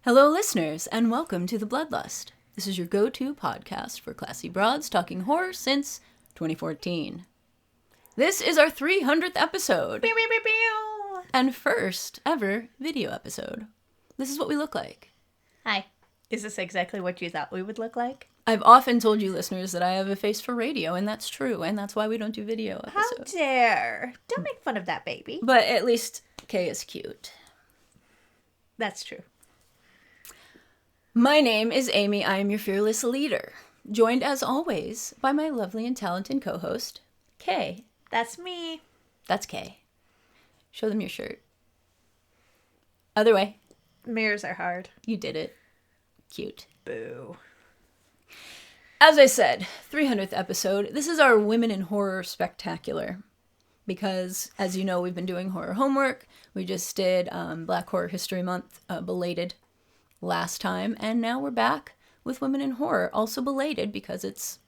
Hello, listeners, and welcome to the Bloodlust. This is your go-to podcast for classy broads talking horror since 2014. This is our 300th episode. Pew, pew, pew, pew. And first ever video episode. This is what we look like. Hi. Is this exactly what you thought we would look like? I've often told you listeners that I have a face for radio, and that's true, and that's why we don't do video episodes. How dare. Don't make fun of that baby. But at least Kay is cute. That's true. My name is Amy. I am your fearless leader, joined as always by my lovely and talented co-host, Kay. That's me. That's Kay. Show them your shirt. Other way. Mirrors are hard. You did it. Cute. Boo. As I said, 300th episode. This is our Women in Horror Spectacular. Because, as you know, we've been doing horror homework. We just did Black Horror History Month, belated, last time. And now we're back with Women in Horror. Also belated because it's,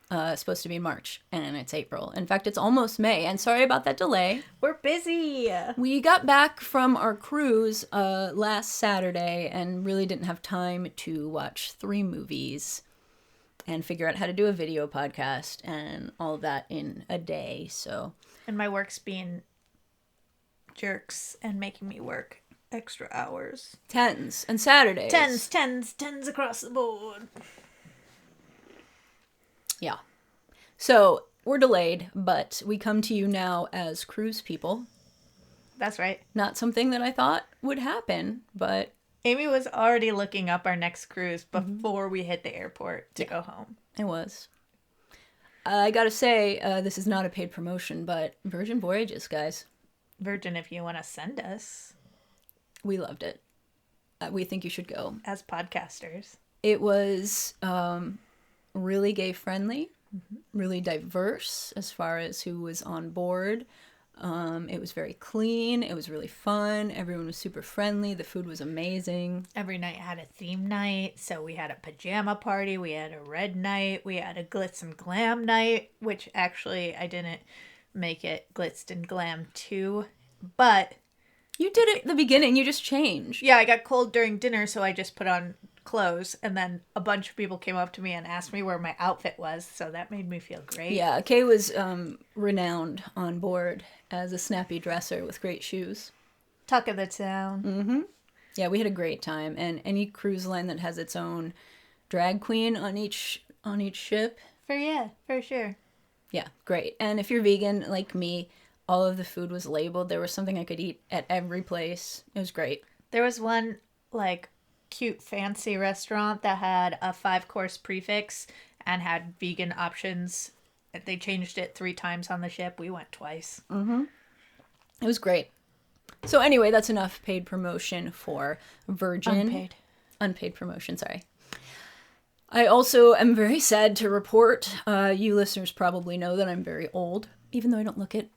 supposed to be March. And it's April. In fact, it's almost May. And sorry about that delay. We're busy. We got back from our cruise last Saturday and really didn't have time to watch 3 movies and figure out how to do a video podcast and all of that in a day, so. And my work's being jerks and making me work extra hours. 10s and Saturdays. 10s across the board. Yeah. So, we're delayed, but we come to you now as cruise people. That's right. Not something that I thought would happen, but... Amy was already looking up our next cruise before we hit the airport to go home. It was. I gotta say, this is not a paid promotion, but Virgin Voyages, guys. Virgin, if you want to send us. We loved it. We think you should go. As podcasters. It was really gay-friendly, really diverse as far as who was on board. It was very clean. It was really fun. Everyone was super friendly. The food was amazing. Every night had a theme night. So we had a pajama party. We had a red night. We had a glitz and glam night, which actually I didn't make it glitz and glam too. But you did it at the beginning. You just changed. Yeah, I got cold during dinner, so I just put on clothes, and then a bunch of people came up to me and asked me where my outfit was, so that made me feel great. Yeah, Kay was renowned on board as a snappy dresser with great shoes. Talk of the town. Mm-hmm. Yeah, we had a great time, and any cruise line that has its own drag queen on each ship. For sure. Yeah, great. And if you're vegan like me, all of the food was labeled. There was something I could eat at every place. It was great. There was one, cute fancy restaurant that had a 5-course prefix and had vegan options. They changed it 3 times on the ship. We went twice. Mm-hmm. It was great. So anyway, that's enough paid promotion for Virgin. Unpaid promotion, sorry. I also am very sad to report, you listeners probably know that I'm very old, even though I don't look it.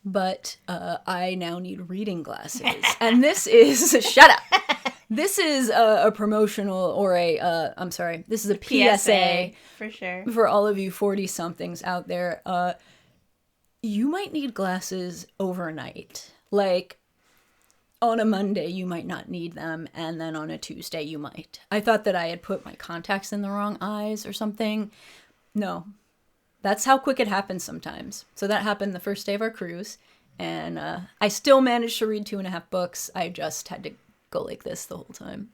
But I now need reading glasses. And this is... Shut up! This is a promotional or this is a PSA. For sure. For all of you 40-somethings out there. You might need glasses overnight. Like, on a Monday, you might not need them, and then on a Tuesday, you might. I thought that I had put my contacts in the wrong eyes or something. No. That's how quick it happens sometimes. So that happened the first day of our cruise, and I still managed to read 2.5 books. I just had to go like this the whole time.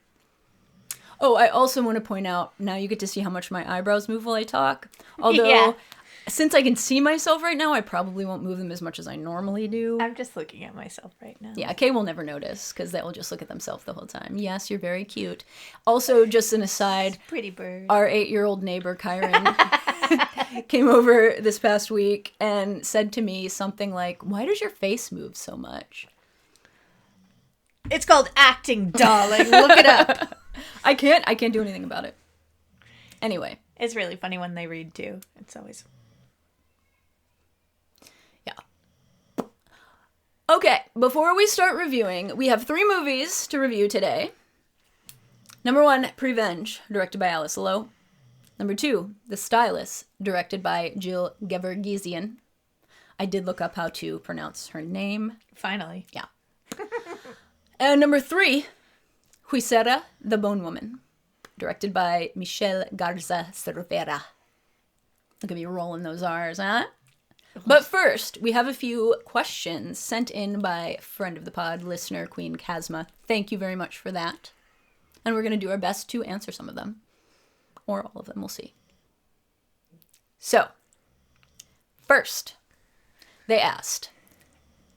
Oh, I also want to point out, now you get to see how much my eyebrows move while I talk. Although, since I can see myself right now, I probably won't move them as much as I normally do. I'm just looking at myself right now. Yeah, Kay will never notice, because they will just look at themselves the whole time. Yes, you're very cute. Also, just an aside, pretty bird. Our 8-year-old neighbor, Kyron, came over this past week and said to me something like, "Why does your face move so much?" It's called acting, darling. Look it up. I can't do anything about it. Anyway. It's really funny when they read, too. It's always... Yeah. Okay, before we start reviewing, we have 3 movies to review today. Number 1, Prevenge, directed by Alice Lowe. Number 2, The Stylist, directed by Gevargizian. I did look up how to pronounce her name. Finally. Yeah. And number 3, Huesera, The Bone Woman, directed by Michel Garza Cervera. Look at me rolling those R's, huh? But first, we have a few questions sent in by friend of the pod, listener Queen Kazma. Thank you very much for that. And we're going to do our best to answer some of them. Or all of them, we'll see. So, first, they asked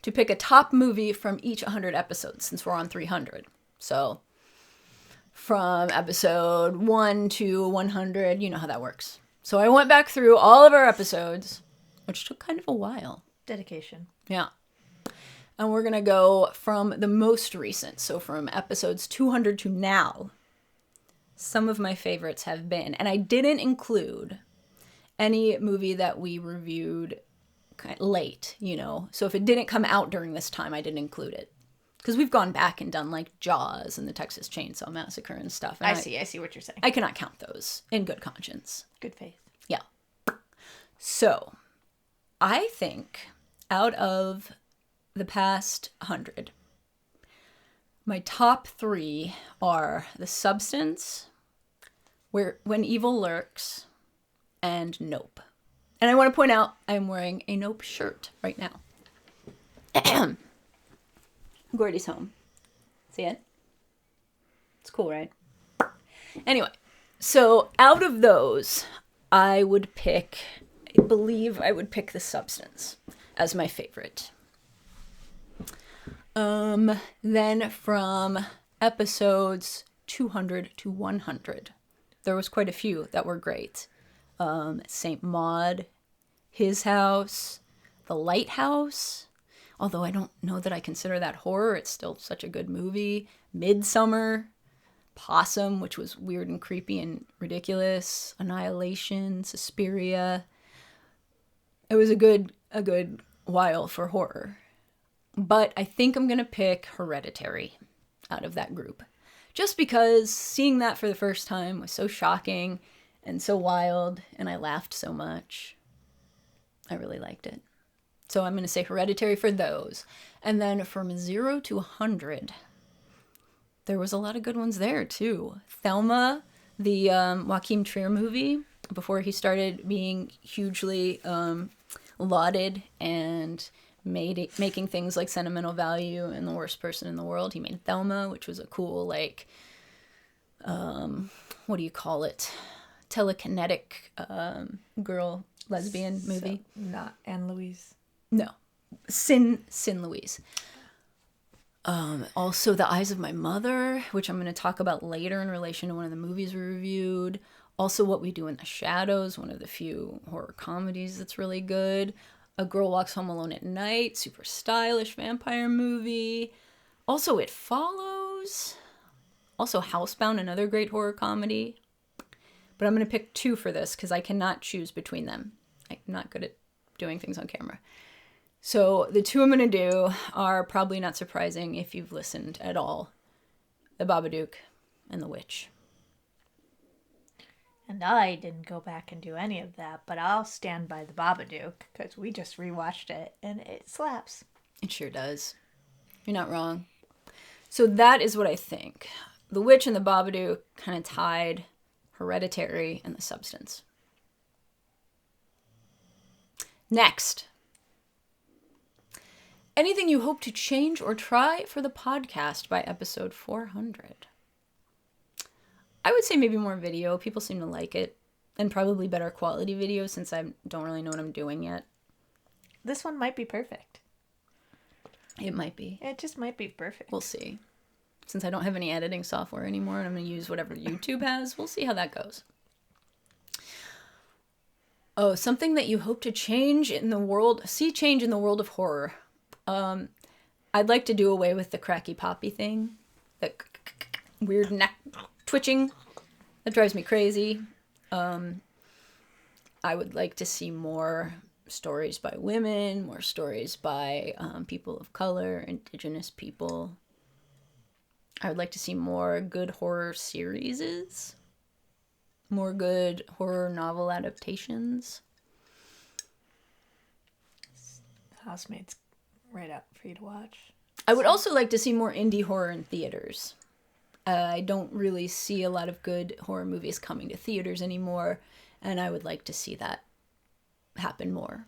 to pick a top movie from each 100 episodes, since we're on 300. So, from episode 1 to 100, you know how that works. So I went back through all of our episodes, which took kind of a while. Dedication. Yeah. And we're going to go from the most recent, so from episodes 200 to now. Some of my favorites have been, and I didn't include any movie that we reviewed late, you know. So if it didn't come out during this time, I didn't include it. Because we've gone back and done like Jaws and the Texas Chainsaw Massacre and stuff. And I see what you're saying. I cannot count those in good conscience. Good faith. Yeah. So, I think out of the past 100, my top 3 are The Substance, When Evil Lurks, and Nope. And I want to point out I'm wearing a Nope shirt right now. Gordy's home. See it? It's cool, right? Anyway, so out of those, I believe I would pick The Substance as my favorite. Then from episodes 200 to 100, there was quite a few that were great. St. Maud, His House, The Lighthouse, although I don't know that I consider that horror, it's still such a good movie. Midsummer, Possum, which was weird and creepy and ridiculous, Annihilation, Suspiria. It was a good while for horror. But I think I'm going to pick Hereditary out of that group. Just because seeing that for the first time was so shocking and so wild, and I laughed so much. I really liked it. So I'm going to say Hereditary for those. And then from 0 to 100, there was a lot of good ones there, too. Thelma, the Joachim Trier movie, before he started being hugely lauded and making things like Sentimental Value and The Worst Person in the World. He made Thelma, which was a cool, like, what do you call it? Telekinetic girl lesbian movie. So, not Anne Louise. No. Sin Louise. Also, The Eyes of My Mother, which I'm going to talk about later in relation to one of the movies we reviewed. Also, What We Do in the Shadows, one of the few horror comedies that's really good. A Girl Walks Home Alone at Night, super stylish vampire movie. Also, It Follows. Also, Housebound, another great horror comedy. But I'm going to pick 2 for this because I cannot choose between them. I'm not good at doing things on camera. So the 2 I'm going to do are probably not surprising if you've listened at all. The Babadook and The Witch. And I didn't go back and do any of that, but I'll stand by The Babadook because we just rewatched it and it slaps. It sure does. You're not wrong. So that is what I think. The Witch and The Babadook kind of tied Hereditary and The Substance. Next. Anything you hope to change or try for the podcast by episode 400? I would say maybe more video. People seem to like it. And probably better quality video since I don't really know what I'm doing yet. This one might be perfect. It might be. It just might be perfect. We'll see. Since I don't have any editing software anymore and I'm going to use whatever YouTube has, we'll see how that goes. Oh, something that you hope to change in the world, change in the world of horror. I'd like to do away with the cracky poppy thing. The weird neck twitching. That drives me crazy. I would like to see more stories by women, more stories by people of color, indigenous people. I would like to see more good horror series. More good horror novel adaptations. Housemaid's right up for you to watch. I would also like to see more indie horror in theaters. I don't really see a lot of good horror movies coming to theaters anymore, and I would like to see that happen more.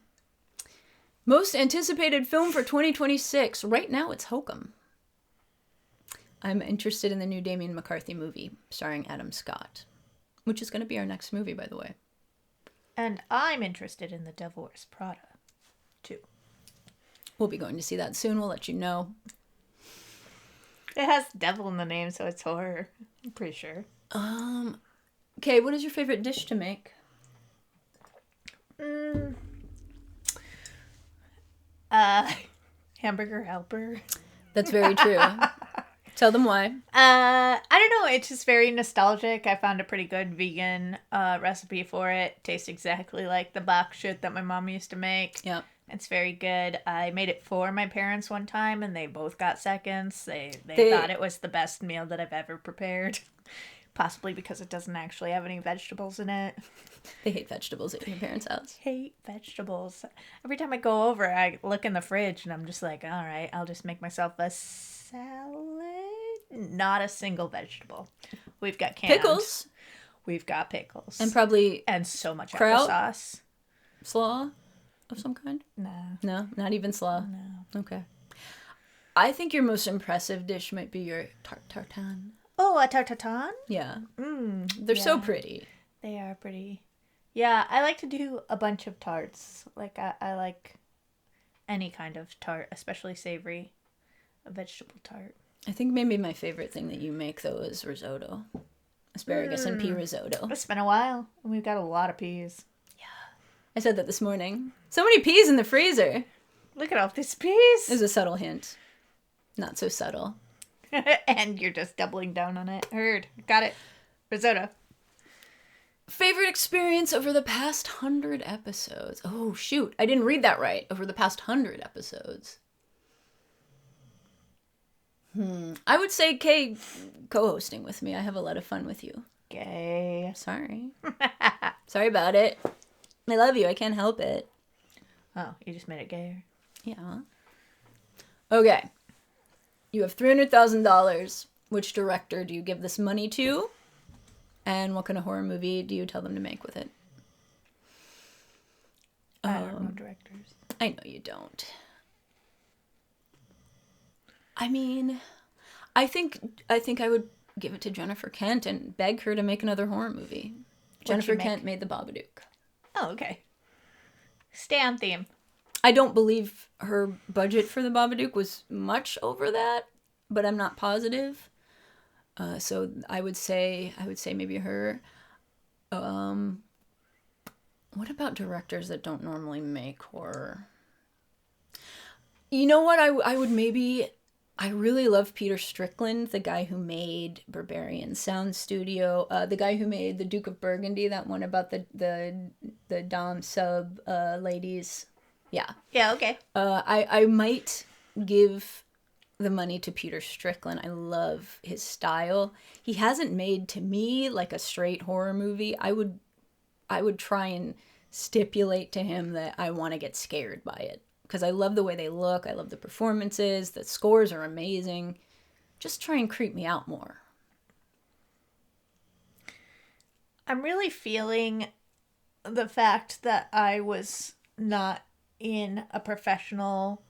Most anticipated film for 2026. Right now it's Hokum. I'm interested in the new Damien McCarthy movie starring Adam Scott, which is going to be our next movie, by the way. And I'm interested in The Devil Wears Prada, too. We'll be going to see that soon. We'll let you know. It has devil in the name, so it's horror. I'm pretty sure. Okay, what is your favorite dish to make? Hamburger helper. That's very true. Tell them why. I don't know. It's just very nostalgic. I found a pretty good vegan recipe for it. Tastes exactly like the box shit that my mom used to make. Yeah. It's very good. I made it for my parents one time, and they both got seconds. They thought it was the best meal that I've ever prepared. Possibly because it doesn't actually have any vegetables in it. They hate vegetables at your parents' house. Hate vegetables. Every time I go over, I look in the fridge, and I'm just like, all right, I'll just make myself a salad. Not a single vegetable. We've got canned. Pickles. We've got pickles. And probably... And so much kraut? applesauce. Slaw of some kind? No. No? Not even slaw? No. Okay. I think your most impressive dish might be your tarte tartane. Oh, a tarte tartane? Yeah. They're so pretty. They are pretty. Yeah, I like to do a bunch of tarts. Like, I like any kind of tart, especially savory. A vegetable tart. I think maybe my favorite thing that you make, though, is risotto. Asparagus and pea risotto. It's been a while, and we've got a lot of peas. Yeah. I said that this morning. So many peas in the freezer. Look at all these peas. There's a subtle hint. Not so subtle. And you're just doubling down on it. Heard. Got it. Risotto. Favorite experience over the past 100 episodes. Oh, shoot. I didn't read that right. Over the past 100 episodes. I would say Kay co-hosting with me. I have a lot of fun with you. Gay. Sorry. Sorry about it. I love you. I can't help it. Oh, you just made it gayer. Yeah. Okay. You have $300,000. Which director do you give this money to? And what kind of horror movie do you tell them to make with it? I don't know directors. I know you don't. I mean, I think I would give it to Jennifer Kent and beg her to make another horror movie. Jennifer Kent made The Babadook. Oh, okay. Stay on theme. I don't believe her budget for The Babadook was much over that, but I'm not positive. So I would say maybe her. What about directors that don't normally make horror? You know what? I would maybe... I really love Peter Strickland, the guy who made Barbarian Sound Studio, the guy who made The Duke of Burgundy, that one about the dom sub ladies. Yeah. Yeah, okay. I might give the money to Peter Strickland. I love his style. He hasn't made, to me, like a straight horror movie. I would try and stipulate to him that I want to get scared by it. Because I love the way they look. I love the performances. The scores are amazing. Just try and creep me out more. I'm really feeling the fact that I was not in a professional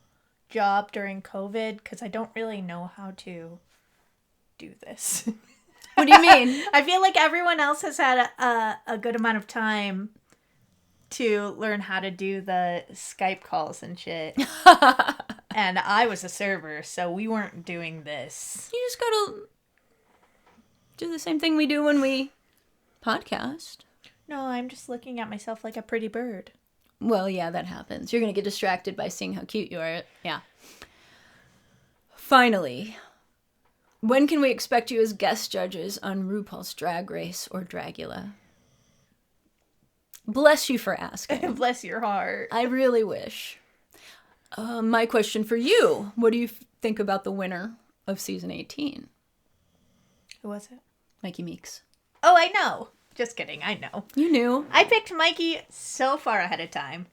job during COVID because I don't really know how to do this. What do you mean? I feel like everyone else has had a good amount of time to learn how to do the Skype calls and shit. And I was a server, so we weren't doing this. You just gotta do the same thing we do when we podcast. No, I'm just looking at myself like a pretty bird. Well, yeah, that happens. You're gonna get distracted by seeing how cute you are. Yeah. Finally, when can we expect you as guest judges on RuPaul's Drag Race or Dragula? Bless you for asking. Bless your heart. I really wish. My question for you, what do you think about the winner of season 18? Who was it? Mikey Meeks. Oh, I know. Just kidding. I know. You knew. I picked Mikey so far ahead of time.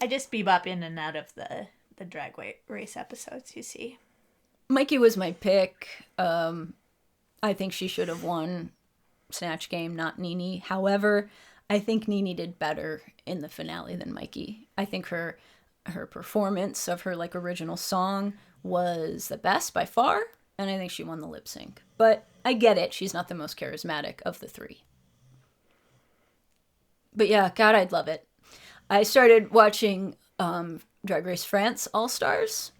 I just bebop in and out of the drag race episodes, you see. Mikey was my pick. I think she should have won Snatch Game, not Nene. However, I think Nene did better in the finale than Mikey. I think her performance of her like original song was the best by far, and I think she won the lip sync. But I get it, she's not the most charismatic of the three. But yeah, God, I'd love it. I started watching Drag Race France All-Stars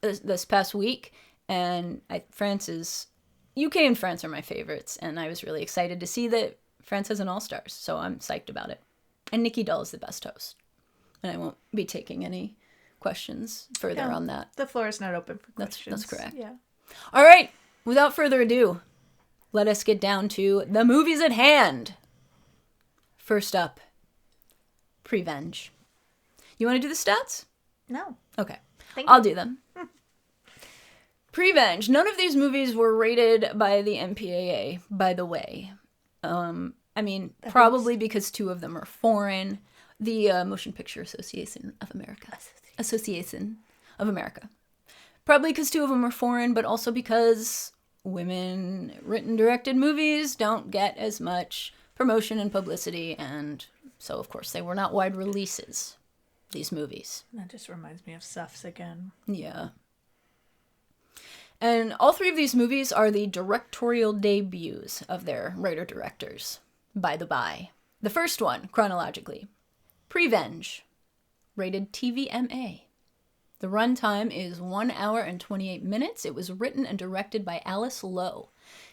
this past week, and UK and France are my favorites, and I was really excited to see that France has an All-Stars, so I'm psyched about it. And Nikki Doll is the best host, and I won't be taking any questions further on that. The floor is not open for questions. That's correct. Yeah. All right, without further ado, let us get down to the movies at hand. First up, Prevenge. You want to do the stats? No. Okay. Thank I'll you. do them. Prevenge. None of these movies were rated by the MPAA, by the way. I mean, probably because two of them are foreign. The Motion Picture Association of America. Association of America. Probably because two of them are foreign, but also because women written directed movies don't get as much promotion and publicity, and so of course they were not wide releases, these movies. That just reminds me of Suffs again. Yeah. And all three of these movies are the directorial debuts of their writer-directors, by the by. The first one, chronologically, Prevenge, rated TVMA. The runtime is 1 hour and 28 minutes. It was written and directed by Alice Lowe.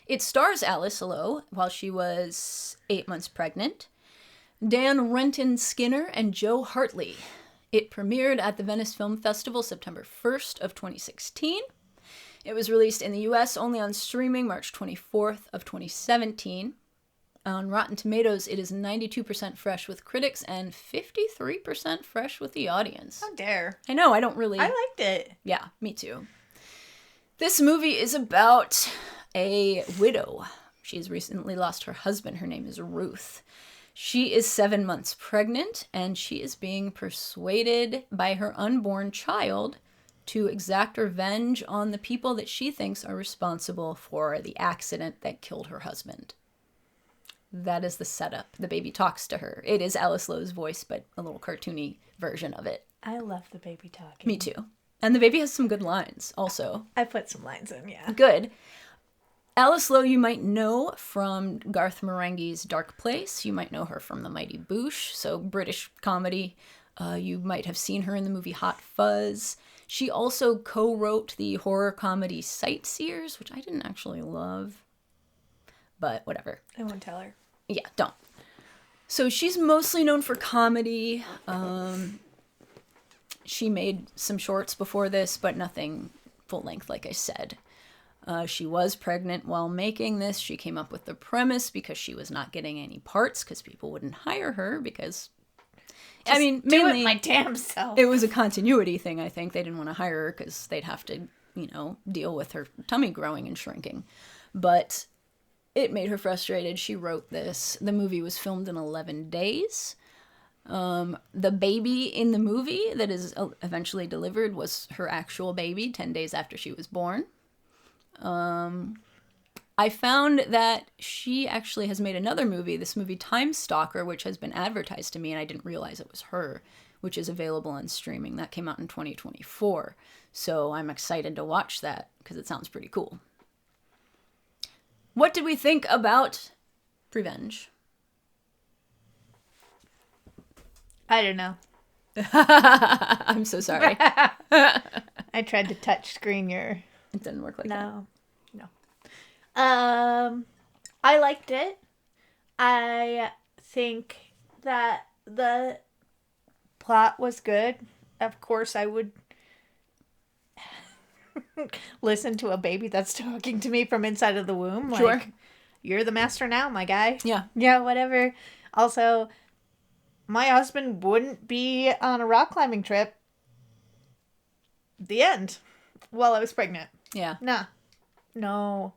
It stars Alice Lowe while she was 8 months pregnant, Dan Renton Skinner, and Joe Hartley. It premiered at the Venice Film Festival September 1st of 2016. It was released in the US only on streaming March 24th of 2017. On Rotten Tomatoes, it is 92% fresh with critics and 53% fresh with the audience. How dare. I know, I don't really... I liked it. Yeah, me too. This movie is about a widow. She has recently lost her husband. Her name is Ruth. She is 7 months pregnant, and she is being persuaded by her unborn child to exact revenge on the people that she thinks are responsible for the accident that killed her husband. That is the setup. The baby talks to her. It is Alice Lowe's voice, but a little cartoony version of it. I love the baby talking. Me too. And the baby has some good lines, also. I put some lines in, yeah. Good. Alice Lowe you might know from Garth Marenghi's Dark Place. You might know her from The Mighty Boosh, so British comedy. You might have seen her in the movie Hot Fuzz. She also co-wrote the horror comedy Sightseers, which I didn't actually love. But whatever. I won't tell her. Yeah, don't. So she's mostly known for comedy. She made some shorts before this, but nothing full length, like I said. She was pregnant while making this. She came up with the premise because she was not getting any parts because people wouldn't hire her because... Just I mean, do mainly... it my damn self. It was a continuity thing, I think. They didn't want to hire her because they'd have to, deal with her tummy growing and shrinking. But it made her frustrated. She wrote this. The movie was filmed in 11 days. The baby in the movie that is eventually delivered was her actual baby 10 days after she was born. I found that she actually has made another movie, this movie Time Stalker, which has been advertised to me, and I didn't realize it was her, which is available on streaming. That came out in 2024. So I'm excited to watch that because it sounds pretty cool. What did we think about Prevenge? I don't know. I'm so sorry. I tried to touch screen your... It didn't work like that. No. I liked it. I think that the plot was good. Of course, I would listen to a baby that's talking to me from inside of the womb. Like, Sure. You're the master now, my guy. Yeah. Yeah, whatever. Also, my husband wouldn't be on a rock climbing trip. The end. While I was pregnant. Yeah. Nah. No.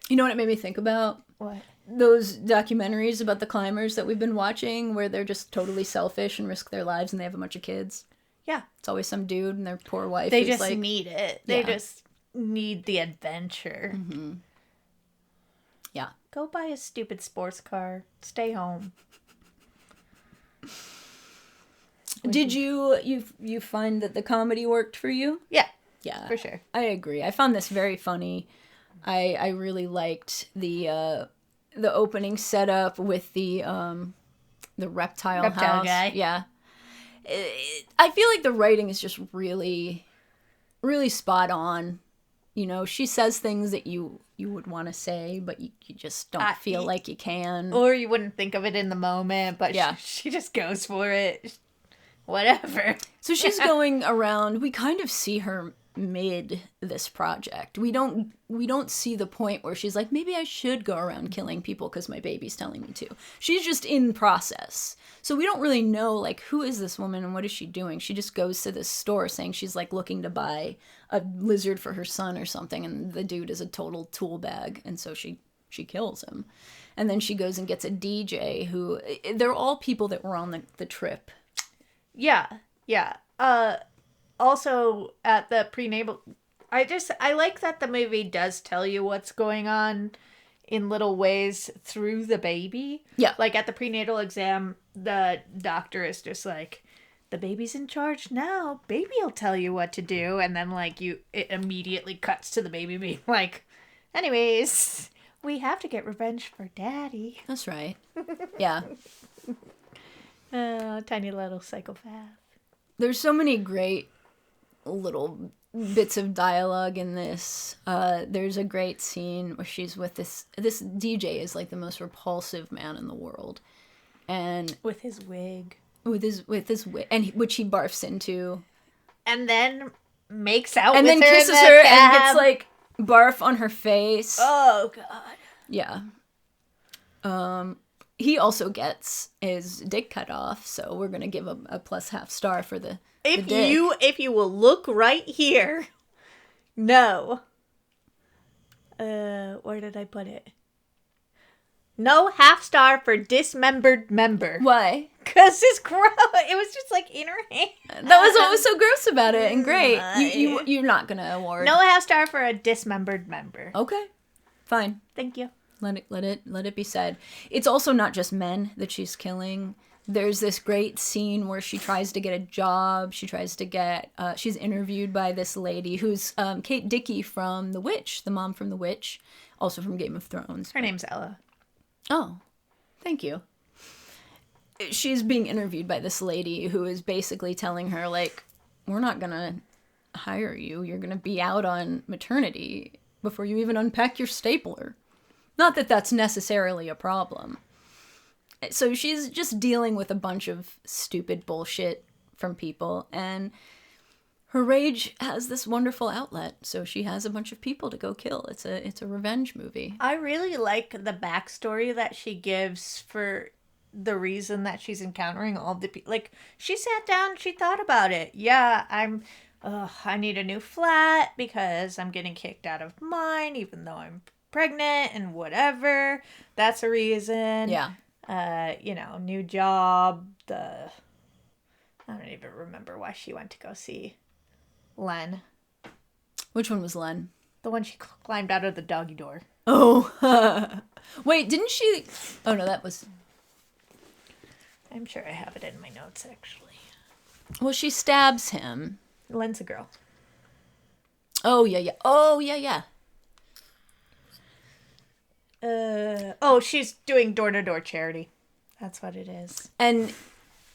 You know what it made me think about? What? Those documentaries about the climbers that we've been watching where they're just totally selfish and risk their lives and they have a bunch of kids. Yeah. It's always some dude and their poor wife They who's just like... need it. They Yeah. just need the adventure. Mm-hmm. Yeah. Go buy a stupid sports car. Stay home. Did you find that the comedy worked for you? Yeah. Yeah. For sure. I agree. I found this very funny. I really liked the opening setup with the reptile house. guy. Yeah. I feel like the writing is just really, really spot on. You know, she says things that you would want to say, but you just don't feel like you can. Or you wouldn't think of it in the moment, but Yeah. she just goes for it. Whatever. So she's going around. We kind of see her mid this project. We don't see the point where she's like, maybe I should go around killing people because my baby's telling me to. She's just in process. So we don't really know, like, who is this woman and what is she doing? She just goes to this store saying she's, like, looking to buy a lizard for her son or something, and the dude is a total tool bag, and so she kills him. And then she goes and gets a DJ who... They're all people that were on the trip. Yeah. Also, at the prenatal... I like that the movie does tell you what's going on in little ways through the baby. Yeah. Like, at the prenatal exam, the doctor is just like, the baby's in charge now. Baby'll tell you what to do. And then, like, it immediately cuts to the baby being like, anyways, we have to get revenge for Daddy. That's right. Yeah. Tiny little psychopath. There's so many great little bits of dialogue in this. There's a great scene where she's with this DJ is like the most repulsive man in the world, and With his wig. with his wig, and which he barfs into, And then makes out and with then her kisses in the her cab. and gets like barf on her face. Oh, God. Yeah. He also gets his dick cut off, so we're gonna give him a plus half star for the dick. If you will look right here. No. Where did I put it? No half star for dismembered member. Why? Because it's gross. It was just like in her hand. That was what was so gross about it, and great. You're not gonna award. No half star for a dismembered member. Okay, fine. Thank you. Let it be said. It's also not just men that she's killing. There's this great scene where she tries to get a job. She tries to get. She's interviewed by this lady who's Kate Dickie from The Witch, the mom from The Witch, also from Game of Thrones. Her name's Ella. Oh, thank you. She's being interviewed by this lady who is basically telling her, like, we're not gonna hire you. You're gonna be out on maternity before you even unpack your stapler. Not that that's necessarily a problem. So she's just dealing with a bunch of stupid bullshit from people, and her rage has this wonderful outlet, so she has a bunch of people to go kill. It's a revenge movie. I really like the backstory that she gives for the reason that she's encountering all the people. Like, she sat down, she thought about it. Yeah, I need a new flat because I'm getting kicked out of mine, even though I'm pregnant and whatever. That's a reason. Yeah. New job. I don't even remember why she went to go see Len. Which one was Len? The one she climbed out of the doggy door. Oh. Wait, didn't she... Oh, no, that was... I'm sure I have it in my notes, actually. Well, she stabs him. Len's a girl. Oh, yeah. Oh, yeah. She's doing door-to-door charity. That's what it is. And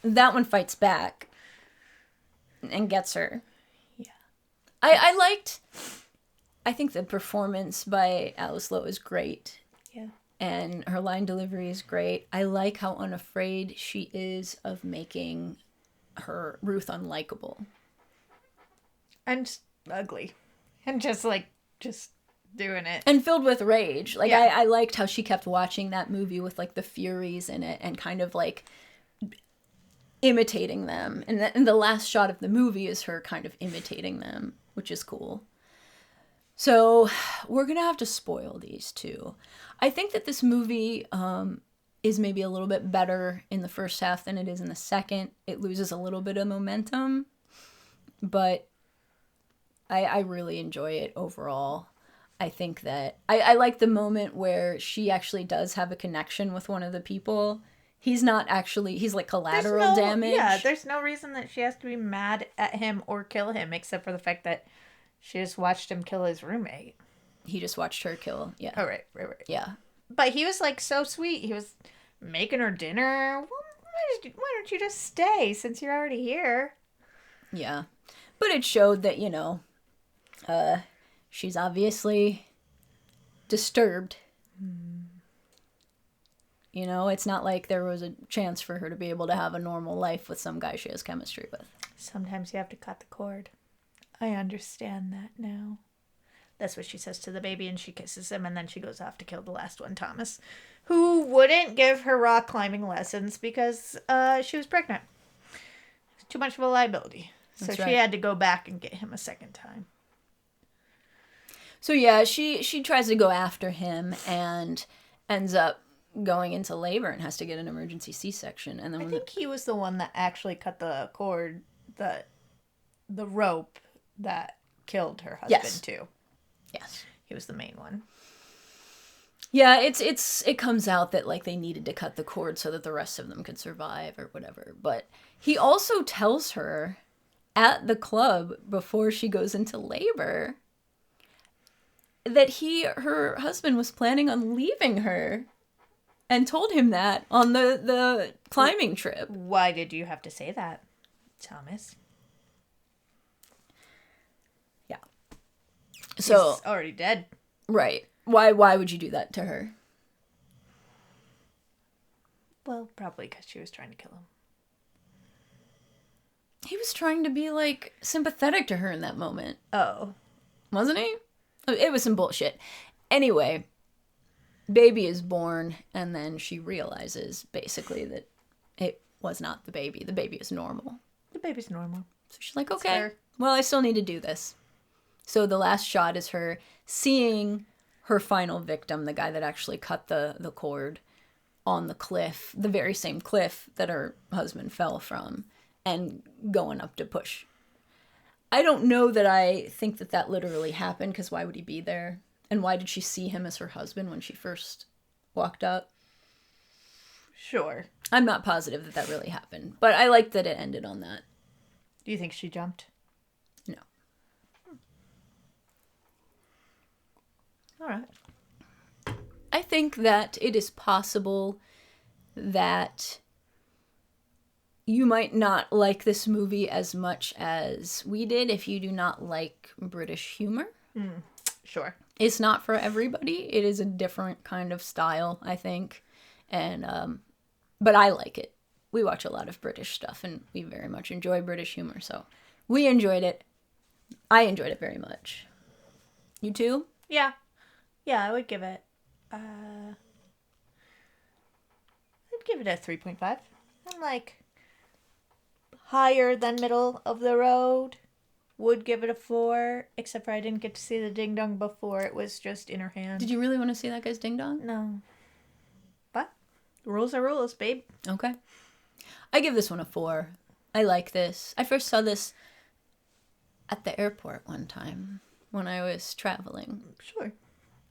that one fights back and gets her. Yeah. I think the performance by Alice Lowe is great. Yeah. And her line delivery is great. I like how unafraid she is of making her Ruth unlikable. And just ugly. And just doing it. And filled with rage. Like, Yeah. I liked how she kept watching that movie with, like, the Furies in it and kind of, like, imitating them. And the last shot of the movie is her kind of imitating them, which is cool. So, we're going to have to spoil these two. I think that this movie is maybe a little bit better in the first half than it is in the second. It loses a little bit of momentum, but I really enjoy it overall. I think that I like the moment where she actually does have a connection with one of the people. He's not actually, he's like collateral damage. Yeah, there's no reason that she has to be mad at him or kill him except for the fact that she just watched him kill his roommate. He just watched her kill. Yeah. Oh, right. Yeah. But he was like so sweet. He was making her dinner. Well, why don't you just stay since you're already here? Yeah. But it showed that, she's obviously disturbed. It's not like there was a chance for her to be able to have a normal life with some guy she has chemistry with. Sometimes you have to cut the cord. I understand that now. That's what she says to the baby, and she kisses him, and then she goes off to kill the last one, Thomas, who wouldn't give her rock climbing lessons because she was pregnant. Too much of a liability. So That's she right. had to go back and get him a second time. So yeah, she tries to go after him and ends up going into labor and has to get an emergency C-section. And then I think he was the one that actually cut the cord, the rope that killed her husband too. Yes. He was the main one. Yeah, it comes out that like they needed to cut the cord so that the rest of them could survive or whatever. But he also tells her at the club before she goes into labor that her husband was planning on leaving her and told him that on the climbing trip. Why did you have to say that, Thomas? Yeah. So He's already dead. right. Why would you do that to her? Well, probably because she was trying to kill him. He was trying to be like sympathetic to her in that moment. Oh. Wasn't he? It was some bullshit. Anyway, baby is born, and then she realizes basically that it was not the baby. The baby is normal. The baby's normal. So she's like, okay, fair. well, I still need to do this. So the last shot is her seeing her final victim, the guy that actually cut the cord on the cliff, the very same cliff that her husband fell from, and going up to push. I don't know that I think that literally happened, because why would he be there? And why did she see him as her husband when she first walked up? Sure. I'm not positive that really happened, but I like that it ended on that. Do you think she jumped? No. All right. I think that it is possible that you might not like this movie as much as we did if you do not like British humor. Sure. It's not for everybody. It is a different kind of style, I think. And but I like it. We watch a lot of British stuff and we very much enjoy British humor, so we enjoyed it. I enjoyed it very much. You too? Yeah. Yeah, I would give it I'd give it a 3.5. I'm like higher than middle of the road. Would give it a 4, except for I didn't get to see the ding dong before it was just in her hand. Did you really want to see that guy's ding dong? No. But rules are rules, babe. Okay. I give this one a 4. I like this. I first saw this at the airport one time when I was traveling. Sure.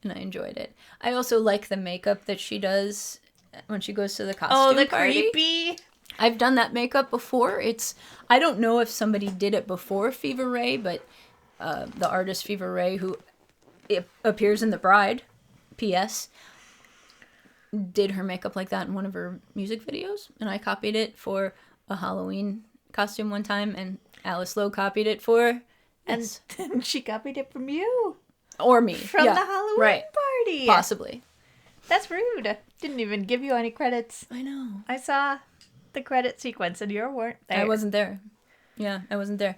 And I enjoyed it. I also like the makeup that she does when she goes to the costume party. Creepy. I've done that makeup before. I don't know if somebody did it before Fever Ray, but the artist Fever Ray, who appears in The Bride, P.S., did her makeup like that in one of her music videos, and I copied it for a Halloween costume one time, and Alice Lowe copied it for... And then she copied it from you. Or me. From the Halloween party. Possibly. That's rude. Didn't even give you any credits. I know. I saw the credit sequence and you weren't there. I wasn't there. Yeah, I wasn't there.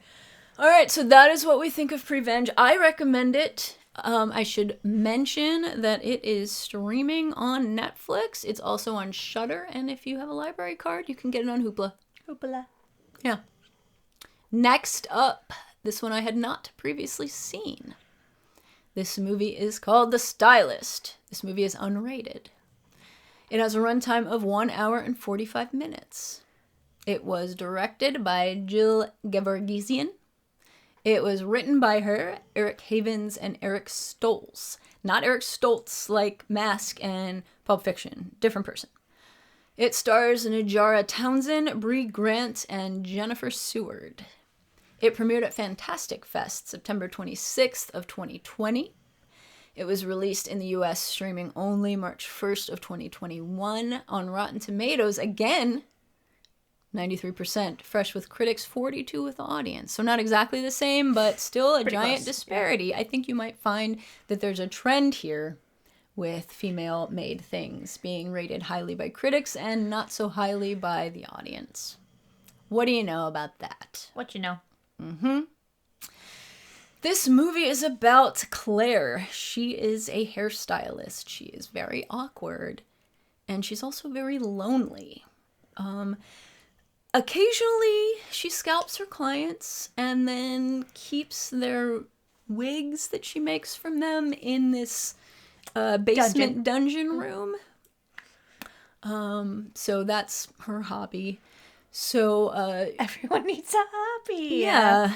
All right, so that is what we think of Prevenge. I recommend it. I should mention that it is streaming on Netflix. It's also on Shudder, and if you have a library card, you can get it on Hoopla. Hoopla. Yeah. Next up, this one I had not previously seen. This movie is called The Stylist. This movie is unrated. It has a runtime of 1 hour and 45 minutes. It was directed by Gevargizian. It was written by her, Eric Havens, and Eric Stoltz. Not Eric Stoltz like Mask and Pulp Fiction. Different person. It stars Najara Townsend, Bree Grant, and Jennifer Seward. It premiered at Fantastic Fest September 26th of 2020. It was released in the US streaming only March 1st of 2021 on Rotten Tomatoes. Again, 93%, fresh with critics, 42 with the audience. So not exactly the same, but still a giant disparity. Yeah. I think you might find that there's a trend here with female-made things being rated highly by critics and not so highly by the audience. What do you know about that? What you know? This movie is about Claire. She is a hairstylist. She is very awkward, and she's also very lonely. Occasionally, she scalps her clients and then keeps their wigs that she makes from them in this basement dungeon room. So that's her hobby. So everyone needs a hobby. Yeah.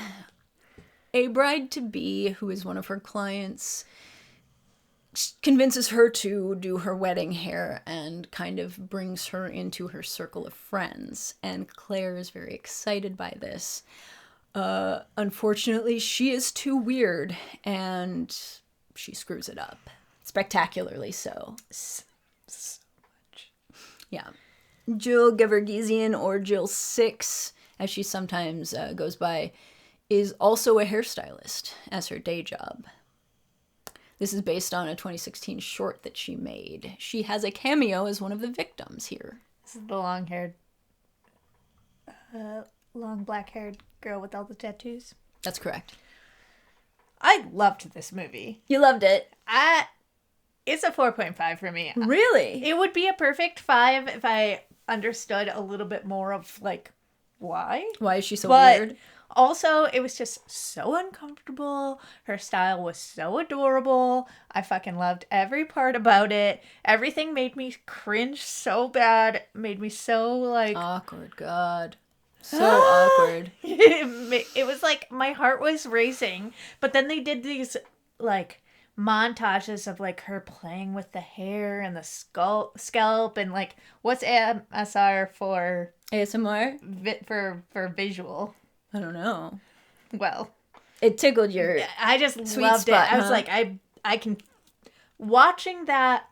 A bride-to-be, who is one of her clients, convinces her to do her wedding hair and kind of brings her into her circle of friends. And Claire is very excited by this. Unfortunately, she is too weird and she screws it up. Spectacularly so. So much. Yeah. Jill Gevargizian, or Jill 6, as she sometimes goes by, is also a hairstylist as her day job. This is based on a 2016 short that she made. She has a cameo as one of the victims here. This is the long black-haired girl with all the tattoos. That's correct. I loved this movie. You loved it? It's a 4.5 for me. Really? It would be a perfect 5 if I understood a little bit more of, like, why. Why is she so weird? Also, it was just so uncomfortable. Her style was so adorable. I fucking loved every part about it. Everything made me cringe so bad. Made me so, like... Awkward, God. So awkward. It was like my heart was racing. But then they did these, like, montages of, like, her playing with the hair and the scalp and, like, what's ASR for? ASMR? For visual. I don't know. Well, it tickled your I just sweet loved spot, it. I was like, I can... Watching that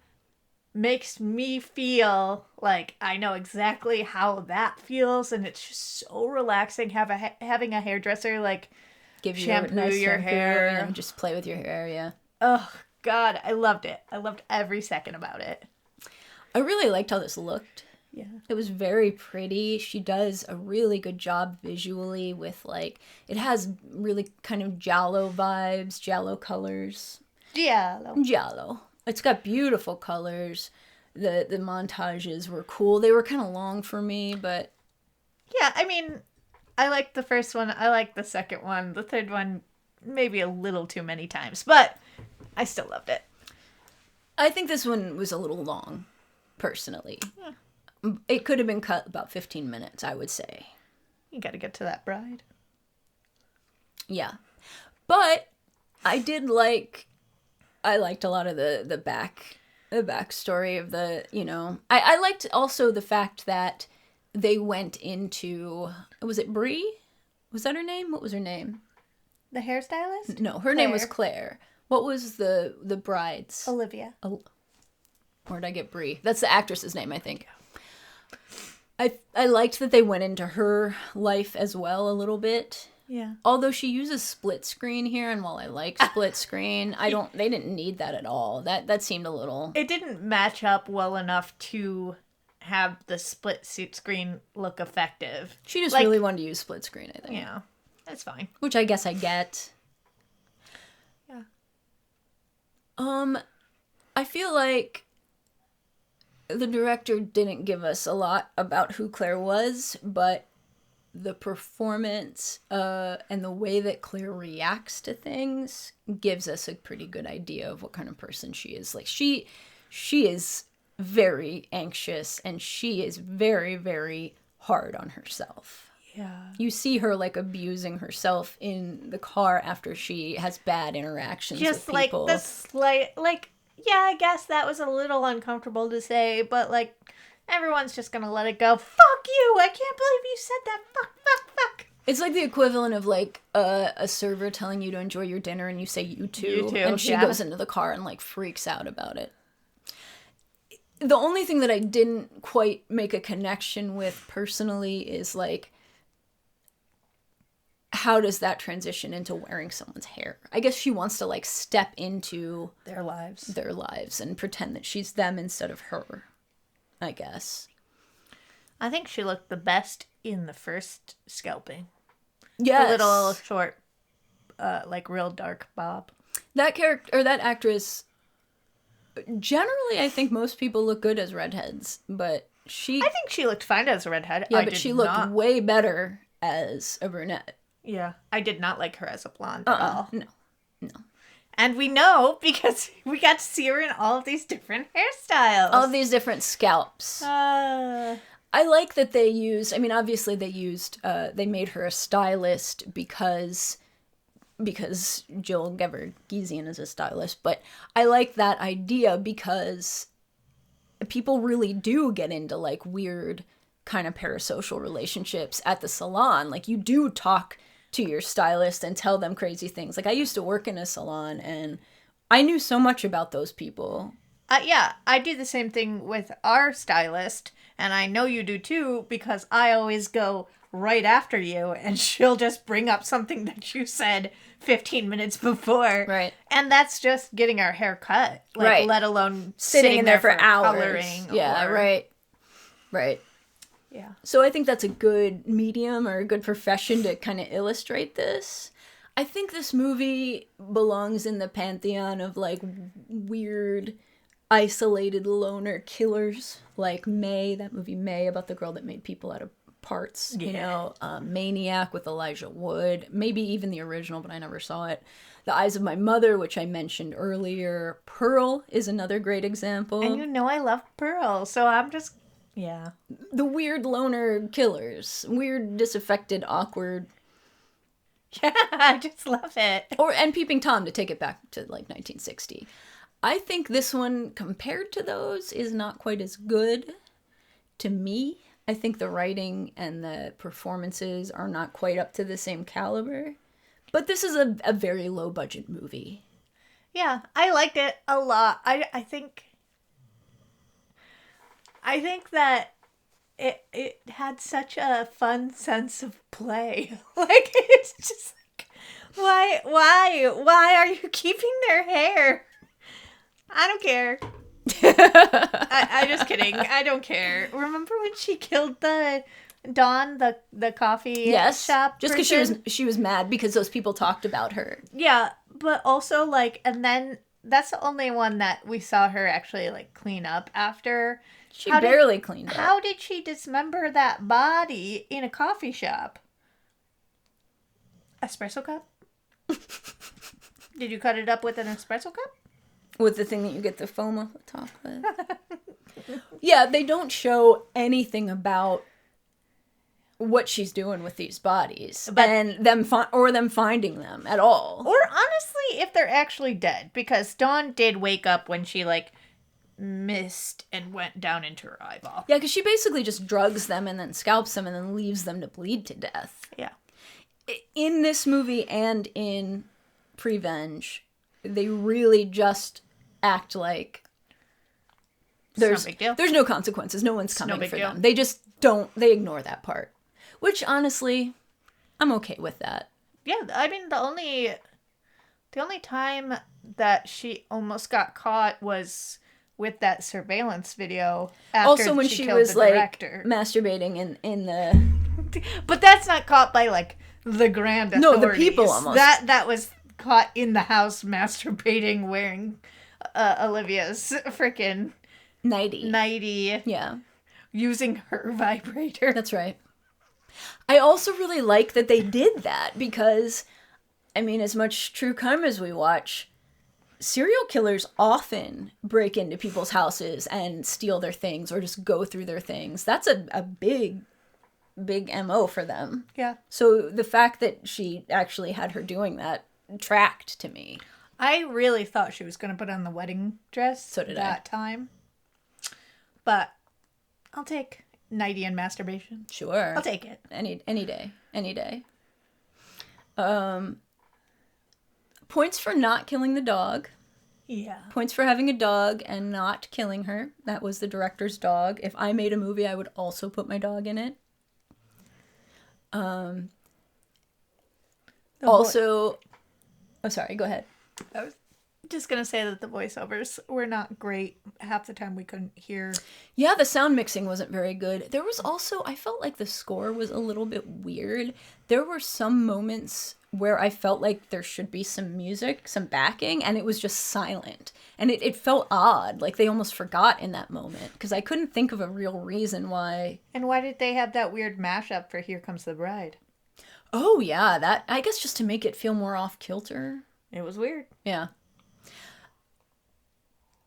makes me feel like I know exactly how that feels, and it's just so relaxing having a hairdresser, like, give you shampoo nice your hair and just play with your hair, yeah. Oh, God, I loved it. I loved every second about it. I really liked how this looked. Yeah. It was very pretty. She does a really good job visually with, like, it has really kind of giallo vibes, giallo colors. Giallo. It's got beautiful colors. The montages were cool. They were kind of long for me, but... Yeah, I mean, I liked the first one. I liked the second one. The third one, maybe a little too many times, but I still loved it. I think this one was a little long, personally. Yeah. It could have been cut about 15 minutes, I would say. You gotta get to that bride. Yeah. But I liked a lot of the backstory of the, you know... I liked also the fact that they went into... Was it Bree? Was that her name? What was her name? The hairstylist? No, her name was Claire. What was the bride's? Olivia. Where'd I get Bree? That's the actress's name, I think. I liked that they went into her life as well a little bit. Yeah. Although she uses split screen here, and while I like split screen, they didn't need that at all. That seemed a little... It didn't match up well enough to have the split screen look effective. She just really wanted to use split screen, I think. Yeah. That's fine. Which I guess I get. Yeah. I feel like the director didn't give us a lot about who Claire was, but the performance and the way that Claire reacts to things gives us a pretty good idea of what kind of person she is. Like, she is very anxious, and she is very, very hard on herself. Yeah. You see her, like, abusing herself in the car after she has bad interactions Just with like people. the slight, like, yeah, I guess that was a little uncomfortable to say, but like, everyone's just gonna let it go. Fuck you! I can't believe you said that. Fuck, fuck, fuck. It's like the equivalent of, like, a server telling you to enjoy your dinner and you say you too. You too, And she yeah. goes into the car and, like, freaks out about it. The only thing that I didn't quite make a connection with personally is, like, how does that transition into wearing someone's hair? I guess she wants to, like, step into Their lives. and pretend that she's them instead of her, I guess. I think she looked the best in the first scalping. Yes. The little short, like real dark bob. That character, or that actress, generally I think most people look good as redheads, but she... I think she looked fine as a redhead. Yeah, but she looked way better as a brunette. Yeah, I did not like her as a blonde at all. No. And we know because we got to see her in all of these different hairstyles. All of these different scalps. I like that they used, I mean, obviously they made her a stylist because Jill Gevargizian is a stylist, but I like that idea because people really do get into, like, weird kind of parasocial relationships at the salon. Like, you do talk to your stylist and tell them crazy things. Like, I used to work in a salon and I knew so much about those people. Yeah, I do the same thing with our stylist, and I know you do too, because I always go right after you, and she'll just bring up something that you said 15 minutes before. Right. And that's just getting our hair cut. Like, right. Let alone sitting in there for hours. Coloring. Yeah, right. Yeah. So I think that's a good medium or a good profession to kind of illustrate this. I think this movie belongs in the pantheon of, like, weird, isolated loner killers. Like May, that movie May, about the girl that made people out of parts. Yeah. You know, Maniac with Elijah Wood. Maybe even the original, but I never saw it. The Eyes of My Mother, which I mentioned earlier. Pearl is another great example. And you know I love Pearl, so I'm just... Yeah. The weird loner killers. Weird, disaffected, awkward. Yeah, I just love it. And Peeping Tom, to take it back to, like, 1960. I think this one, compared to those, is not quite as good to me. I think the writing and the performances are not quite up to the same caliber. But this is a very low-budget movie. Yeah, I liked it a lot. I think that it had such a fun sense of play. Like, it's just like, why are you keeping their hair? I don't care. I'm just kidding. I don't care. Remember when she killed the Dawn, the coffee shop? Just because she was mad because those people talked about her. Yeah, but also, like, and then that's the only one that we saw her actually, like, clean up after. She barely cleaned up. How did she dismember that body in a coffee shop? Espresso cup? Did you cut it up with an espresso cup? With the thing that you get the foam off the top with. Yeah, they don't show anything about what she's doing with these bodies. And them finding them at all. Or honestly, if they're actually dead. Because Dawn did wake up when she, like, missed and went down into her eyeball. Yeah, because she basically just drugs them and then scalps them and then leaves them to bleed to death. Yeah. In this movie and in Prevenge, they really just act like there's no big deal. There's no consequences. No one's coming for deal. them. They just they ignore that part. Which, honestly, I'm okay with that. Yeah, I mean, the only time that she almost got caught was with that surveillance video. After Also, when she was, like, masturbating in the... But that's not caught by, like, the grand authorities. No, the people almost. That was caught in the house masturbating wearing Olivia's freaking... Nighty. Yeah. Using her vibrator. That's right. I also really like that they did that because, I mean, as much true crime as we watch, serial killers often break into people's houses and steal their things or just go through their things. That's a big big MO for them. Yeah. So the fact that she actually had her doing that tracked to me. I really thought she was going to put on the wedding dress So did that time. But I'll take nighty and masturbation. Sure. I'll take it. Any day. Any day. Points for not killing the dog. Yeah. Points for having a dog and not killing her. That was the director's dog. If I made a movie, I would also put my dog in it. Also... Oh, sorry. Go ahead. I was just going to say that the voiceovers were not great. Half the time we couldn't hear. Yeah, the sound mixing wasn't very good. There was also, I felt like the score was a little bit weird. There were some moments where I felt like there should be some music, some backing, and it was just silent. And it felt odd, like they almost forgot in that moment, because I couldn't think of a real reason why. And why did they have that weird mashup for Here Comes the Bride? Oh, yeah, that, I guess just to make it feel more off-kilter. It was weird. Yeah.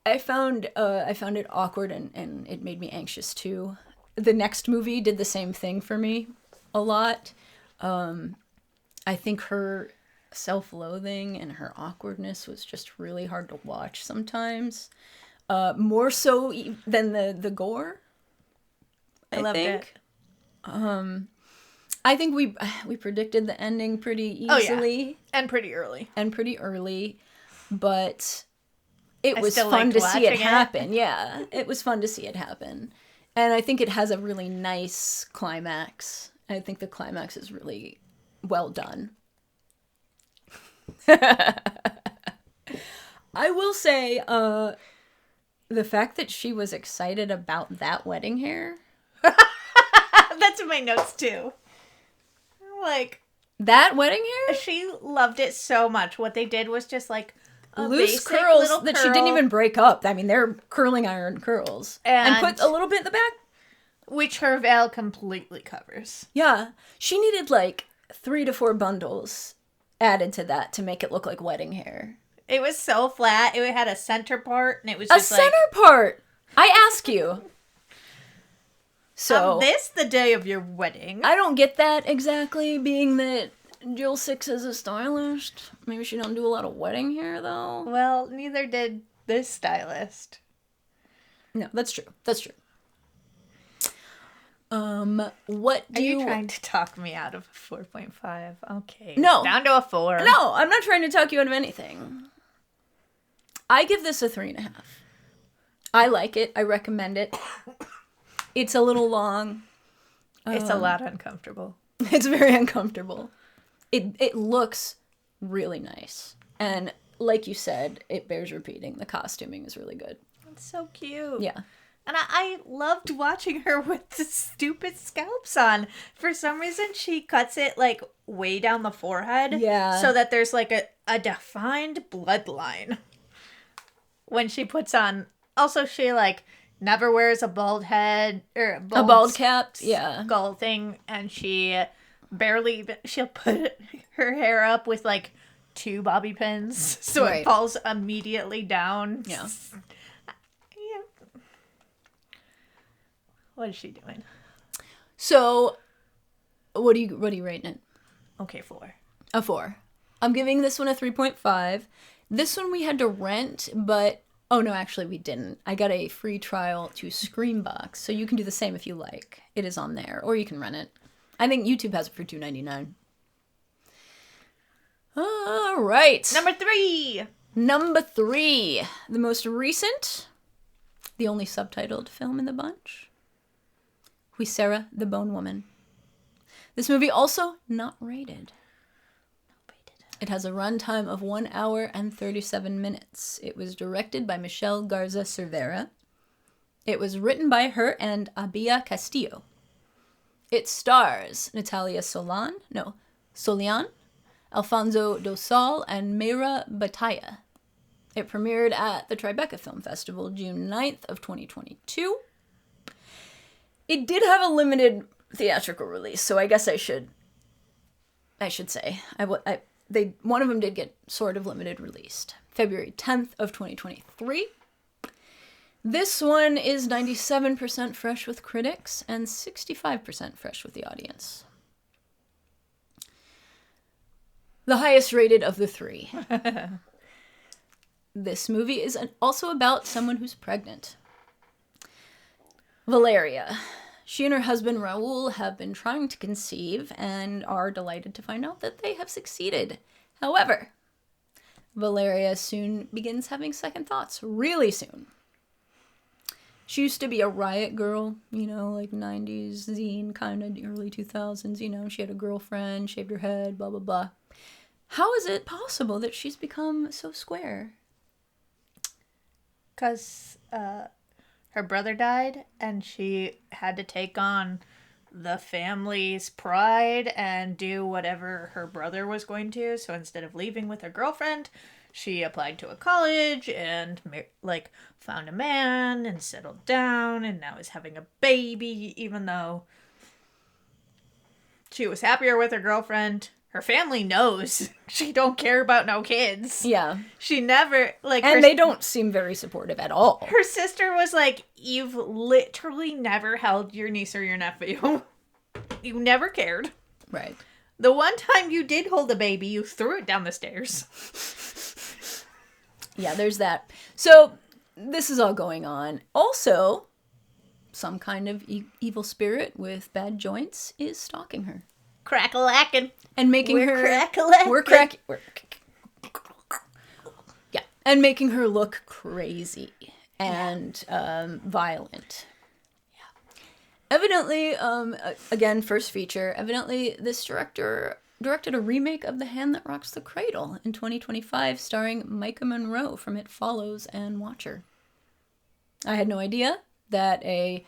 I found it awkward and it made me anxious too. The next movie did the same thing for me a lot. I think her self-loathing and her awkwardness was just really hard to watch sometimes. More so than the gore. I loved it. I think we predicted the ending pretty easily. Oh, yeah. And pretty early. But it was fun to see it happen. Yeah, it was fun to see it happen. And I think it has a really nice climax. I think the climax is really well done. I will say, the fact that she was excited about that wedding hair. That's in my notes too. Like, that wedding hair? She loved it so much. What they did was just like a loose curls that she didn't even break up. I mean, they're curling iron curls. And put a little bit in the back. Which her veil completely covers. Yeah. She needed like 3 to 4 bundles added to that to make it look like wedding hair. It was so flat. It had a center part, and it was just a center part. I ask you. So this the day of your wedding. I don't get that exactly, being that Jill Six is a stylist. Maybe she don't do a lot of wedding hair though. Well, neither did this stylist. No, that's true. That's true. What do Are you trying to talk me out of a 4.5? Okay. No. Down to a 4. No, I'm not trying to talk you out of anything. I give this a 3.5. I like it. I recommend it. It's a little long. It's a lot uncomfortable. It's very uncomfortable. It looks really nice. And like you said, it bears repeating. The costuming is really good. It's so cute. Yeah. And I loved watching her with the stupid scalps on. For some reason, she cuts it, like, way down the forehead. Yeah. So that there's, like, a defined bloodline. When she puts on... Also, she, like, never wears a bald head... or a bald cap, yeah. Skull thing. And she barely... She'll put her hair up with, like, 2 bobby pins. So it falls immediately down. Yeah. What is she doing? So, what are you rating it? Okay, 4. A 4. I'm giving this one a 3.5. This one we had to rent, but... Oh, no, actually we didn't. I got a free trial to Screambox, so you can do the same if you like. It is on there, or you can rent it. I think YouTube has it for $2.99. All right. Number 3. The most recent, the only subtitled film in the bunch. Huesera, the Bone Woman. This movie also not rated. It has a runtime of 1 hour and 37 minutes. It was directed by Michelle Garza Cervera. It was written by her and Abia Castillo. It stars Natalia Solian, Alfonso Dosal, and Mayra Bataya. It premiered at the Tribeca Film Festival June 9th of 2022. It did have a limited theatrical release, so I guess I should say. One of them did get sort of limited released. February 10th of 2023. This one is 97% fresh with critics and 65% fresh with the audience. The highest rated of the three. This movie is also about someone who's pregnant. Valeria. She and her husband Raul have been trying to conceive and are delighted to find out that they have succeeded. However, Valeria soon begins having second thoughts, really soon. She used to be a riot girl, you know, like 90s zine, kind of early 2000s, you know. She had a girlfriend, shaved her head, blah, blah, blah. How is it possible that she's become so square? Because her brother died, and she had to take on the family's pride and do whatever her brother was going to. So instead of leaving with her girlfriend, she applied to a college and found a man and settled down, and now is having a baby, even though she was happier with her girlfriend. Her family knows she don't care about no kids. Yeah. She never, And they don't seem very supportive at all. Her sister was like, you've literally never held your niece or your nephew. You never cared. Right. The one time you did hold a baby, you threw it down the stairs. Yeah, there's that. So, this is all going on. Also, some kind of evil spirit with bad joints is stalking her. Crack-a-lackin'. And making We're her... crack-a-lackin'. We're crack... Yeah. And making her look crazy and violent. Yeah. Evidently, again, first feature, evidently this director directed a remake of The Hand That Rocks the Cradle in 2025, starring Micah Monroe from It Follows and Watcher. I had no idea that a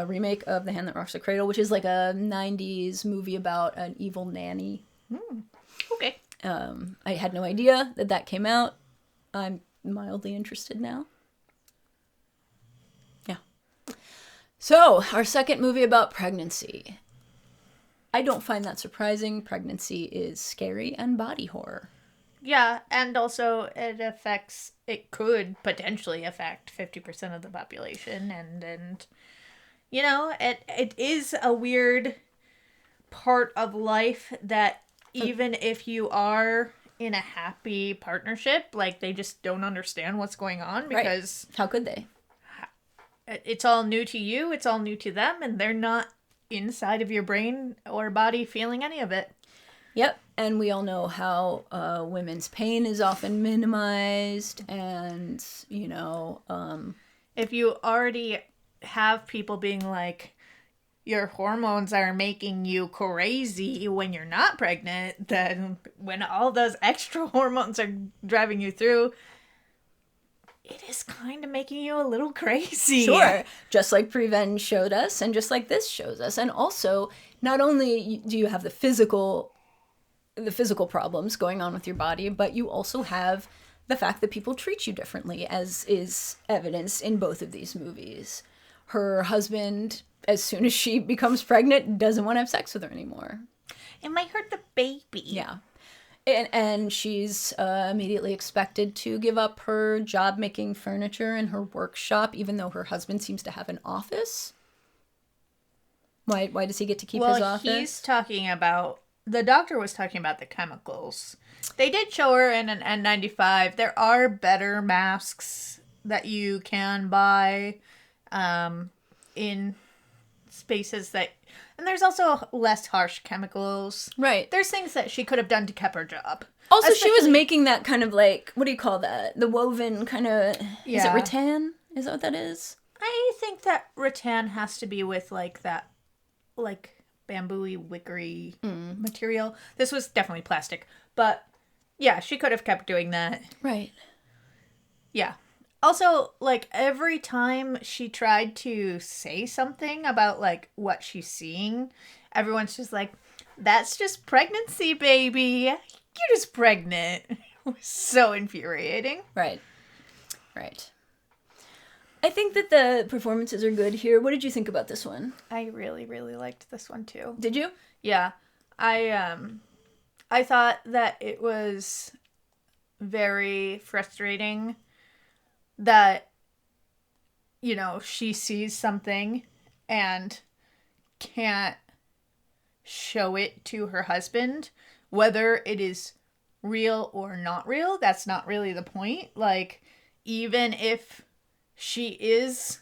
remake of The Hand That Rocks the Cradle, which is like a 90s movie about an evil nanny. Okay. I had no idea that that came out. I'm mildly interested now. Yeah. So, our second movie about pregnancy. I don't find that surprising. Pregnancy is scary and body horror. Yeah, and also it could potentially affect 50% of the population, and you know, it is a weird part of life that even if you are in a happy partnership, like, they just don't understand what's going on because... Right. How could they? It's all new to you, it's all new to them, and they're not inside of your brain or body feeling any of it. Yep, and we all know how women's pain is often minimized, and, you know... If you already have people being like, your hormones are making you crazy when you're not pregnant, then when all those extra hormones are driving you through, it is kind of making you a little crazy. Sure, just like Prevenge showed us, and just like this shows us. And also, not only do you have the physical problems going on with your body, but you also have the fact that people treat you differently, as is evidenced in both of these movies. Her husband, as soon as she becomes pregnant, doesn't want to have sex with her anymore. It might hurt the baby. Yeah. And she's immediately expected to give up her job making furniture in her workshop, even though her husband seems to have an office. Why does he get to keep his office? He's talking about... The doctor was talking about the chemicals. They did show her in an N95. There are better masks that you can buy in spaces that... And there's also less harsh chemicals. Right. There's things that she could have done to keep her job. Also, she was making that kind of like... What do you call that? The woven kind of... Yeah. Is it rattan? Is that what that is? I think that rattan has to be with like that... Like... bamboo-y, wickery material. This was definitely plastic. But, yeah, she could have kept doing that. Right. Yeah. Also, like, every time she tried to say something about, like, what she's seeing, everyone's just like, that's just pregnancy, baby. You're just pregnant. It was so infuriating. Right. Right. I think that the performances are good here. What did you think about this one? I really, really liked this one, too. Did you? Yeah. I thought that it was very frustrating that you know, she sees something and can't show it to her husband, whether it is real or not real. That's not really the point. Like, even if she is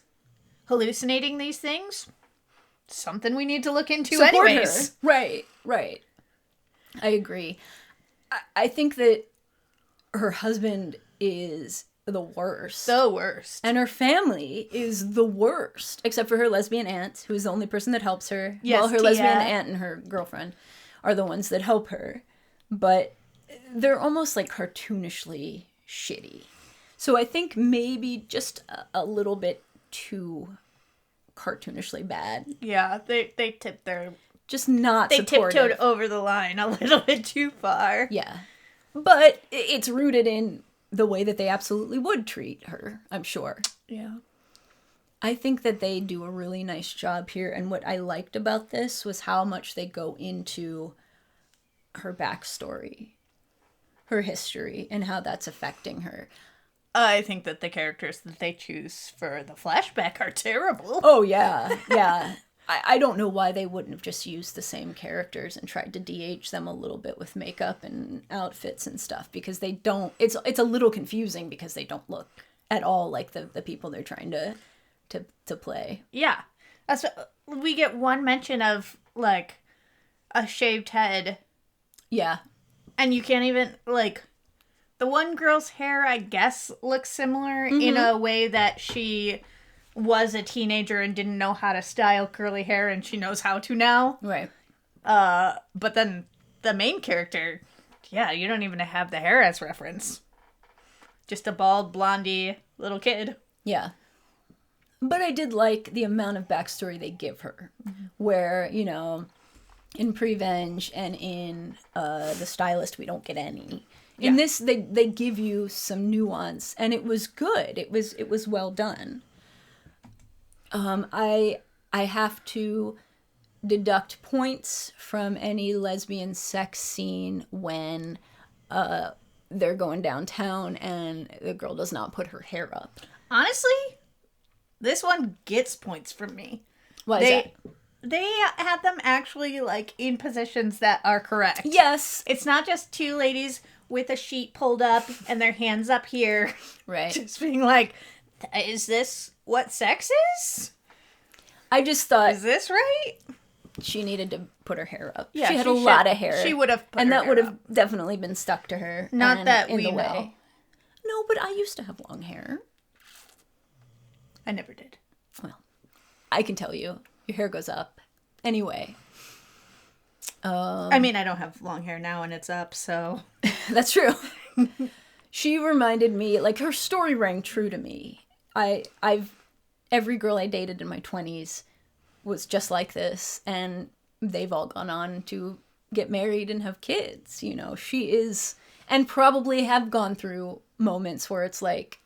hallucinating these things, something we need to look into Support anyways. her. Right. I agree. I think that her husband is the worst. The worst. And her family is the worst, except for her lesbian aunt, who is the only person that helps her. Yes, well, her Tia. lesbian aunt and her girlfriend are the ones that help her. But they're almost like cartoonishly shitty. So I think maybe just a little bit too cartoonishly bad. Yeah, they tipped their... Just not They supportive. tiptoed over the line a little bit too far. Yeah. But it's rooted in the way that they absolutely would treat her, I'm sure. Yeah. I think that they do a really nice job here, and what I liked about this was how much they go into her backstory, her history, and how that's affecting her. I think that the characters that they choose for the flashback are terrible. Oh, yeah. I don't know why they wouldn't have just used the same characters and tried to de-age them a little bit with makeup and outfits and stuff, because they don't... It's a little confusing because they don't look at all like the people they're trying to play. Yeah. That's we get one mention of, like, a shaved head. Yeah. And you can't even, like... The one girl's hair, I guess, looks similar in a way that she was a teenager and didn't know how to style curly hair, and she knows how to now. Right. But then the main character, yeah, you don't even have the hair as reference. Just a bald, blondie little kid. Yeah. But I did like the amount of backstory they give her, where, you know, in Prevenge and in the Stylist, we don't get any. In this, they give you some nuance, and it was good. It was well done. I have to deduct points from any lesbian sex scene when they're going downtown and the girl does not put her hair up. Honestly, this one gets points from me. Why is that? They had them actually, like, in positions that are correct. Yes. It's not just two ladies with a sheet pulled up and their hands up here. Right. Just being like, is this what sex is? I just thought Is this right? she needed to put her hair up. Yeah, she had she a should- lot of hair. she would have put and her that hair would have up. definitely been stuck to her. Not and that in we the know. way. No, but I used to have long hair. I never did. Well, I can tell you, your hair goes up. Anyway. I mean, I don't have long hair now and it's up, so... That's true. She reminded me, like, her story rang true to me. Every girl I dated in my 20s was just like this, and they've all gone on to get married and have kids, you know. She is, and probably have gone through moments where it's like,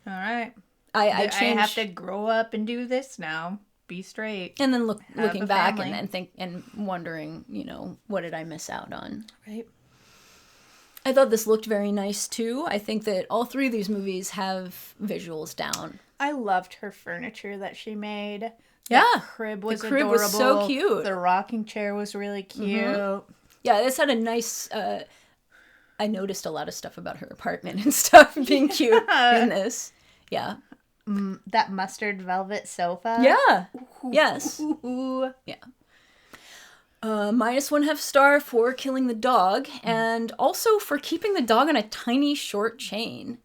All right. I I have to grow up and do this now. Be straight. and then have looking a back family. and think and wondering, you know, what did I miss out on? Right. I thought this looked very nice too. I think that all three of these movies have visuals down. I loved her furniture that she made. Yeah. The crib was crib adorable. was so cute. The rocking chair was really cute. Yeah, this had a nice. I noticed a lot of stuff about her apartment and stuff being cute in this. Yeah. That mustard velvet sofa. Yeah. Yes. Ooh. Yeah. -1/2 star for killing the dog, and also for keeping the dog on a tiny short chain.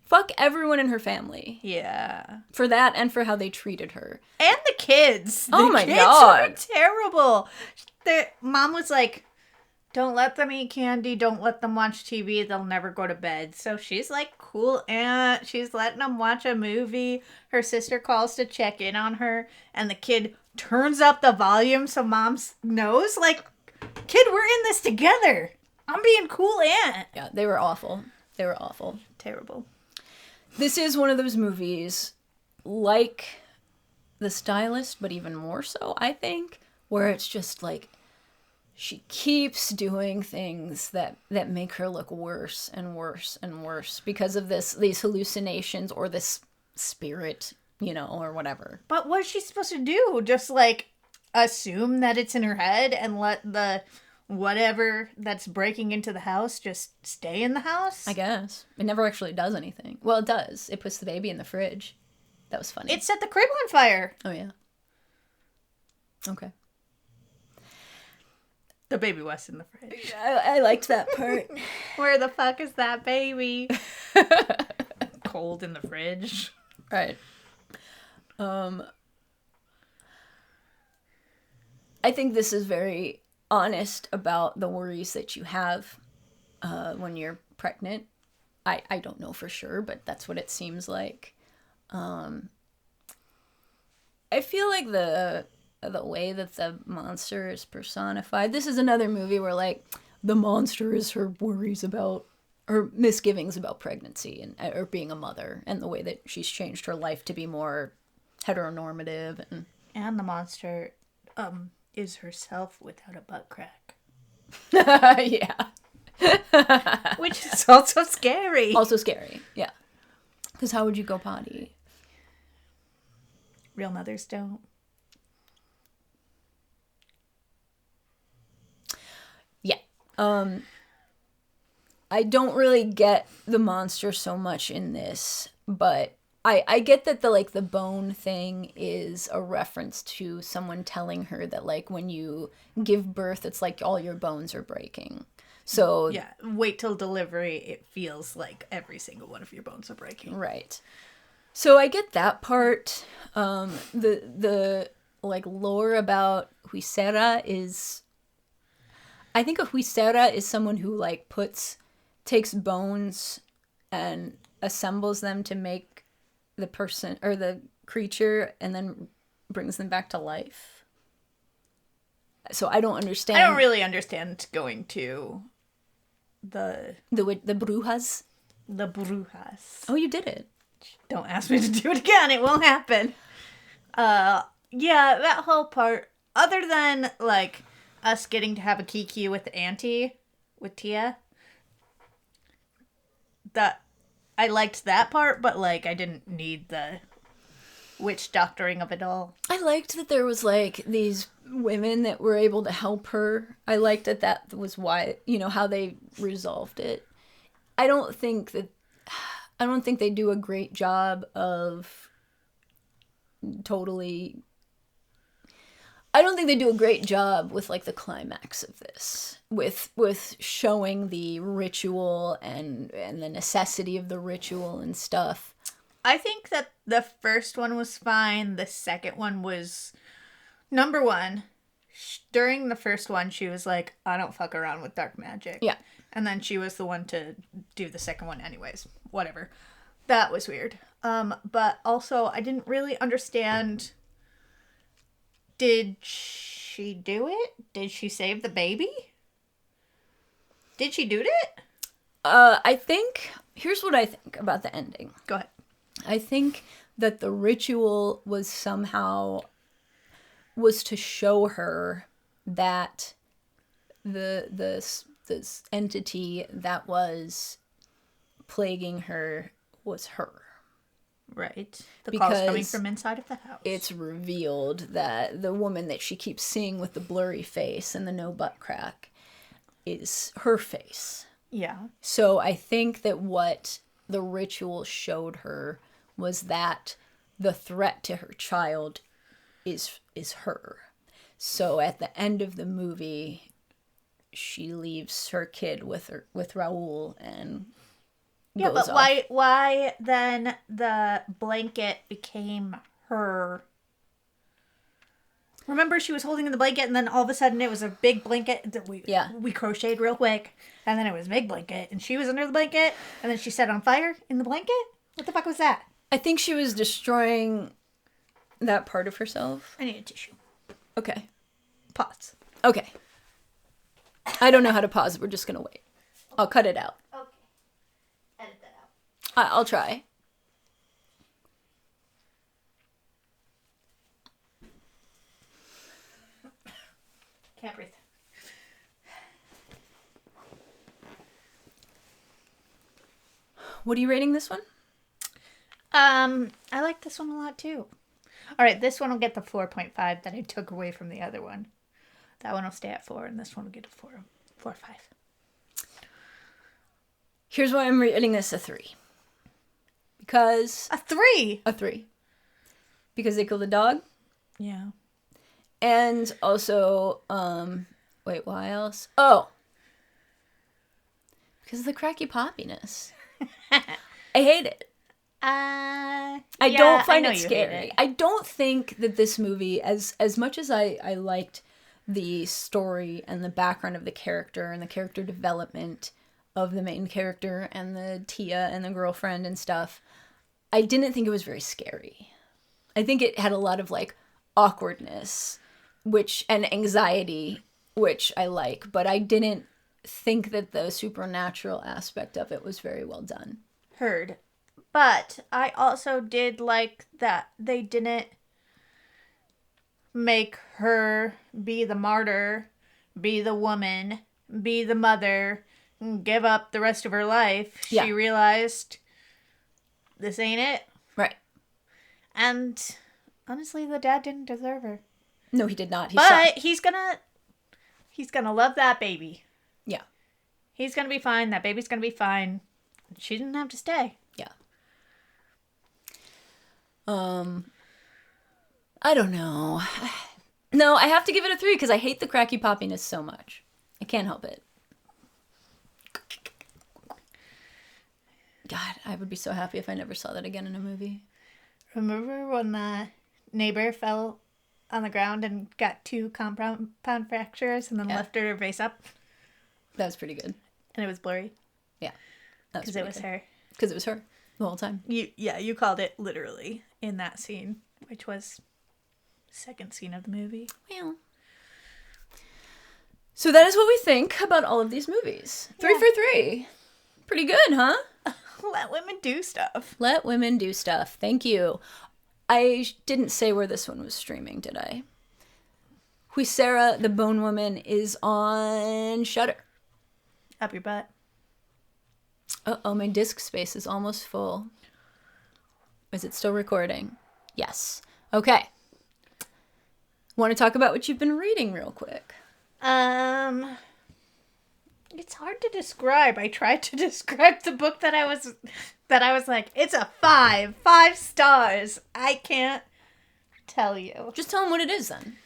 Fuck everyone in her family Yeah. for that and for how they treated her. And the kids. Oh The my kids God. were terrible. Their mom was like, don't let them eat candy. Don't let them watch TV. They'll never go to bed. So she's like, cool aunt. She's letting them watch a movie. Her sister calls to check in on her. And the kid turns up the volume so mom knows. Like, kid, we're in this together. I'm being cool aunt. Yeah, they were awful. They were awful. Terrible. This is one of those movies, like The Stylist, but even more so, I think, where it's just like, she keeps doing things that make her look worse and worse and worse because of these hallucinations or this spirit, you know, or whatever. But what is she supposed to do? Just, like, assume that it's in her head and let the whatever that's breaking into the house just stay in the house? I guess. It never actually does anything. Well, it does. It puts the baby in the fridge. That was funny. It set the crib on fire. Oh, yeah. Okay. The baby was in the fridge. I liked that part. Where the fuck is that baby? Cold in the fridge. Right. I think this is very honest about the worries that you have when you're pregnant. I don't know for sure, but that's what it seems like. I feel like the way that the monster is personified. This is another movie where, like, the monster is her worries about, her misgivings about pregnancy and or being a mother, and the way that she's changed her life to be more heteronormative. And the monster is herself without a butt crack. Yeah. Which is also scary. Also scary, yeah. Because how would you go potty? Real mothers don't. Yeah. I don't really get the monster so much in this, but I get that the bone thing is a reference to someone telling her that, like, when you give birth, it's like all your bones are breaking. So yeah, wait till delivery. It feels like every single one of your bones are breaking. Right. So I get that part. The like lore about Huisera is, I think a Huisera is someone who like takes bones and assembles them to make the person or the creature and then brings them back to life. So I don't understand. I don't really understand going to the brujas. The brujas. Oh, you did it. Don't ask me to do it again. It won't happen. Yeah, that whole part. Other than like us getting to have a kiki with Auntie, with Tia, that I liked that part, but like I didn't need the witch doctoring of it all. I liked that there was like these women that were able to help her. I liked that was why, you know, how they resolved it. I don't think they do a great job of I don't think they do a great job with like the climax of this, with showing the ritual and the necessity of the ritual and stuff. I think that the first one was fine. The second one was, number one, during the first one, she was like, I don't fuck around with dark magic. Yeah. And then she was the one to do the second one anyways. Whatever. That was weird. But also, I didn't really understand, did she do it? Did she save the baby? Did she do it? I think, here's what I think about the ending. Go ahead. I think that the ritual was to show her that this entity that was plaguing her was her. Right. The call's coming from inside of the house. It's revealed that the woman that she keeps seeing with the blurry face and the no butt crack is her face. Yeah. So I think that what the ritual showed her was that the threat to her child is her. So at the end of the movie, she leaves her kid with Raul and yeah, goes but off. why then the blanket became her? Remember, she was holding the blanket, and then all of a sudden it was a big blanket that we crocheted real quick, and then it was a big blanket, and she was under the blanket, and then she set on fire in the blanket. What the fuck was that? I think she was destroying that part of herself. I need a tissue. Okay. Pause. Okay. I don't know how to pause. We're just gonna wait. I'll cut it out. Okay. Edit that out. I'll try. Can't breathe. What are you rating this one? I like this one a lot too. All right, this one will get the 4.5 that I took away from the other one. That one will stay at 4, and this one will get a 4 or 5. Here's why I'm rating this a 3. Because... A 3? A 3. Because they killed the dog. Yeah. And also, wait, why else? Oh. Because of the cracky poppiness. I hate it. I don't find it scary. I don't think that this movie, as much as I liked the story and the background of the character and the character development of the main character and the Tia and the girlfriend and stuff, I didn't think it was very scary. I think it had a lot of like awkwardness, and anxiety, which I like, but I didn't think that the supernatural aspect of it was very well done. Heard. But I also did like that they didn't make her be the martyr, be the woman, be the mother, give up the rest of her life. Yeah. She realized this ain't it. Right. And honestly, the dad didn't deserve her. No, he did not. He's gonna love that baby. Yeah. He's gonna be fine. That baby's gonna be fine. She didn't have to stay. Yeah. I don't know. No, I have to give it a 3 because I hate the cracky poppiness so much. I can't help it. God, I would be so happy if I never saw that again in a movie. Remember when the neighbor fell on the ground and got 2 compound fractures and then lifted her face up? That was pretty good. And it was blurry? Yeah. Because it was her. Because it was her the whole time. You called it literally in that scene, which was the second scene of the movie. Well. So that is what we think about all of these movies. 3 for 3. Pretty good, huh? Let women do stuff. Let women do stuff. Thank you. I didn't say where this one was streaming, did I? Huisera, the Bone Woman, is on Shudder. Up your butt. Uh-oh, my disk space is almost full. Is it still recording? Yes. Okay. Want to talk about what you've been reading real quick? It's hard to describe. I tried to describe the book that I was like, it's a 5 stars. I can't tell you. Just tell them what it is then.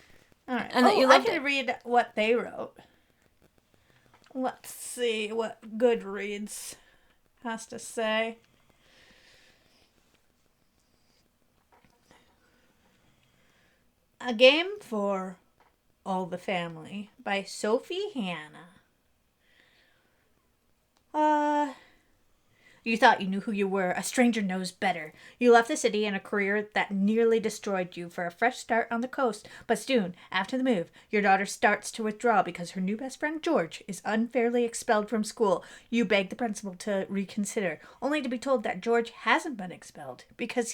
All right. And that you loved I can read what they wrote. Let's see what Goodreads has to say. A Game for All the Family by Sophie Hannah. You thought you knew who you were. A stranger knows better. You left the city and a career that nearly destroyed you for a fresh start on the coast. But soon, after the move, your daughter starts to withdraw because her new best friend, George, is unfairly expelled from school. You beg the principal to reconsider, only to be told that George hasn't been expelled because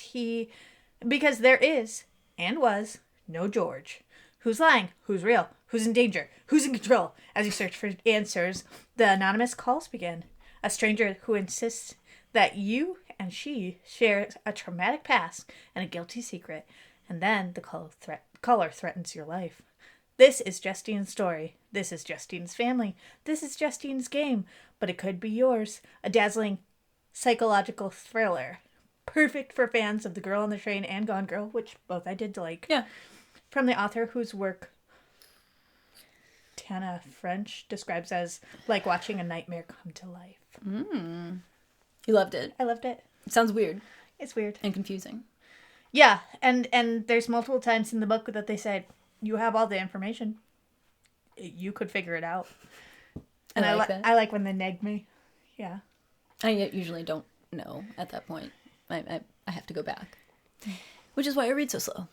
there is, and was, no George. Who's lying? Who's real? Who's in danger? Who's in control? As you search for answers, the anonymous calls begin. A stranger who insists that you and she share a traumatic past and a guilty secret. And then the caller threatens your life. This is Justine's story. This is Justine's family. This is Justine's game. But it could be yours. A dazzling psychological thriller. Perfect for fans of The Girl on the Train and Gone Girl, which both I did like. Yeah. From the author whose work Tana French describes as like watching a nightmare come to life. You loved it. I loved it. It sounds weird. It's weird. And confusing. Yeah, and there's multiple times in the book that they said, you have all the information. You could figure it out. And I like that. I like when they neg me. Yeah. I usually don't know at that point. I have to go back. Which is why I read so slow.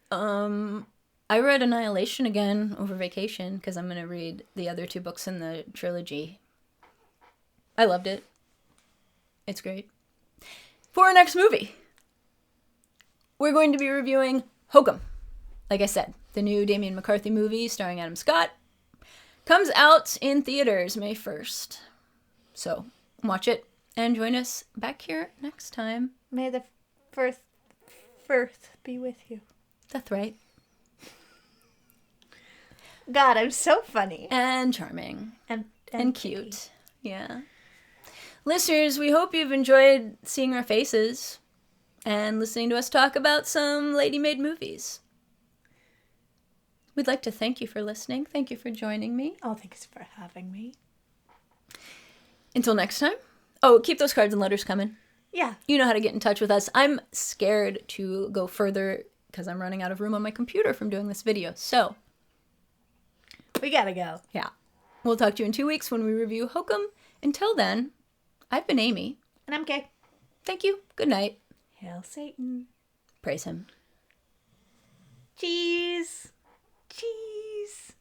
I read Annihilation again over vacation because I'm going to read the other 2 books in the trilogy. I loved it. It's great. For our next movie, we're going to be reviewing Hokum. Like I said, the new Damien McCarthy movie starring Adam Scott comes out in theaters May 1st. So watch it and join us back here next time. May the firth be with you. That's right. God, I'm so funny. And charming. And cute. Yeah. Listeners, we hope you've enjoyed seeing our faces and listening to us talk about some lady-made movies. We'd like to thank you for listening. Thank you for joining me. Oh, thanks for having me. Until next time. Oh, keep those cards and letters coming. Yeah. You know how to get in touch with us. I'm scared to go further because I'm running out of room on my computer from doing this video. So, we gotta go. yeah. We'll talk to you in 2 weeks when we review Hokum. Until then, I've been Amy. And I'm Kay. Thank you. Good night. Hail Satan. Praise him. Cheese. Cheese.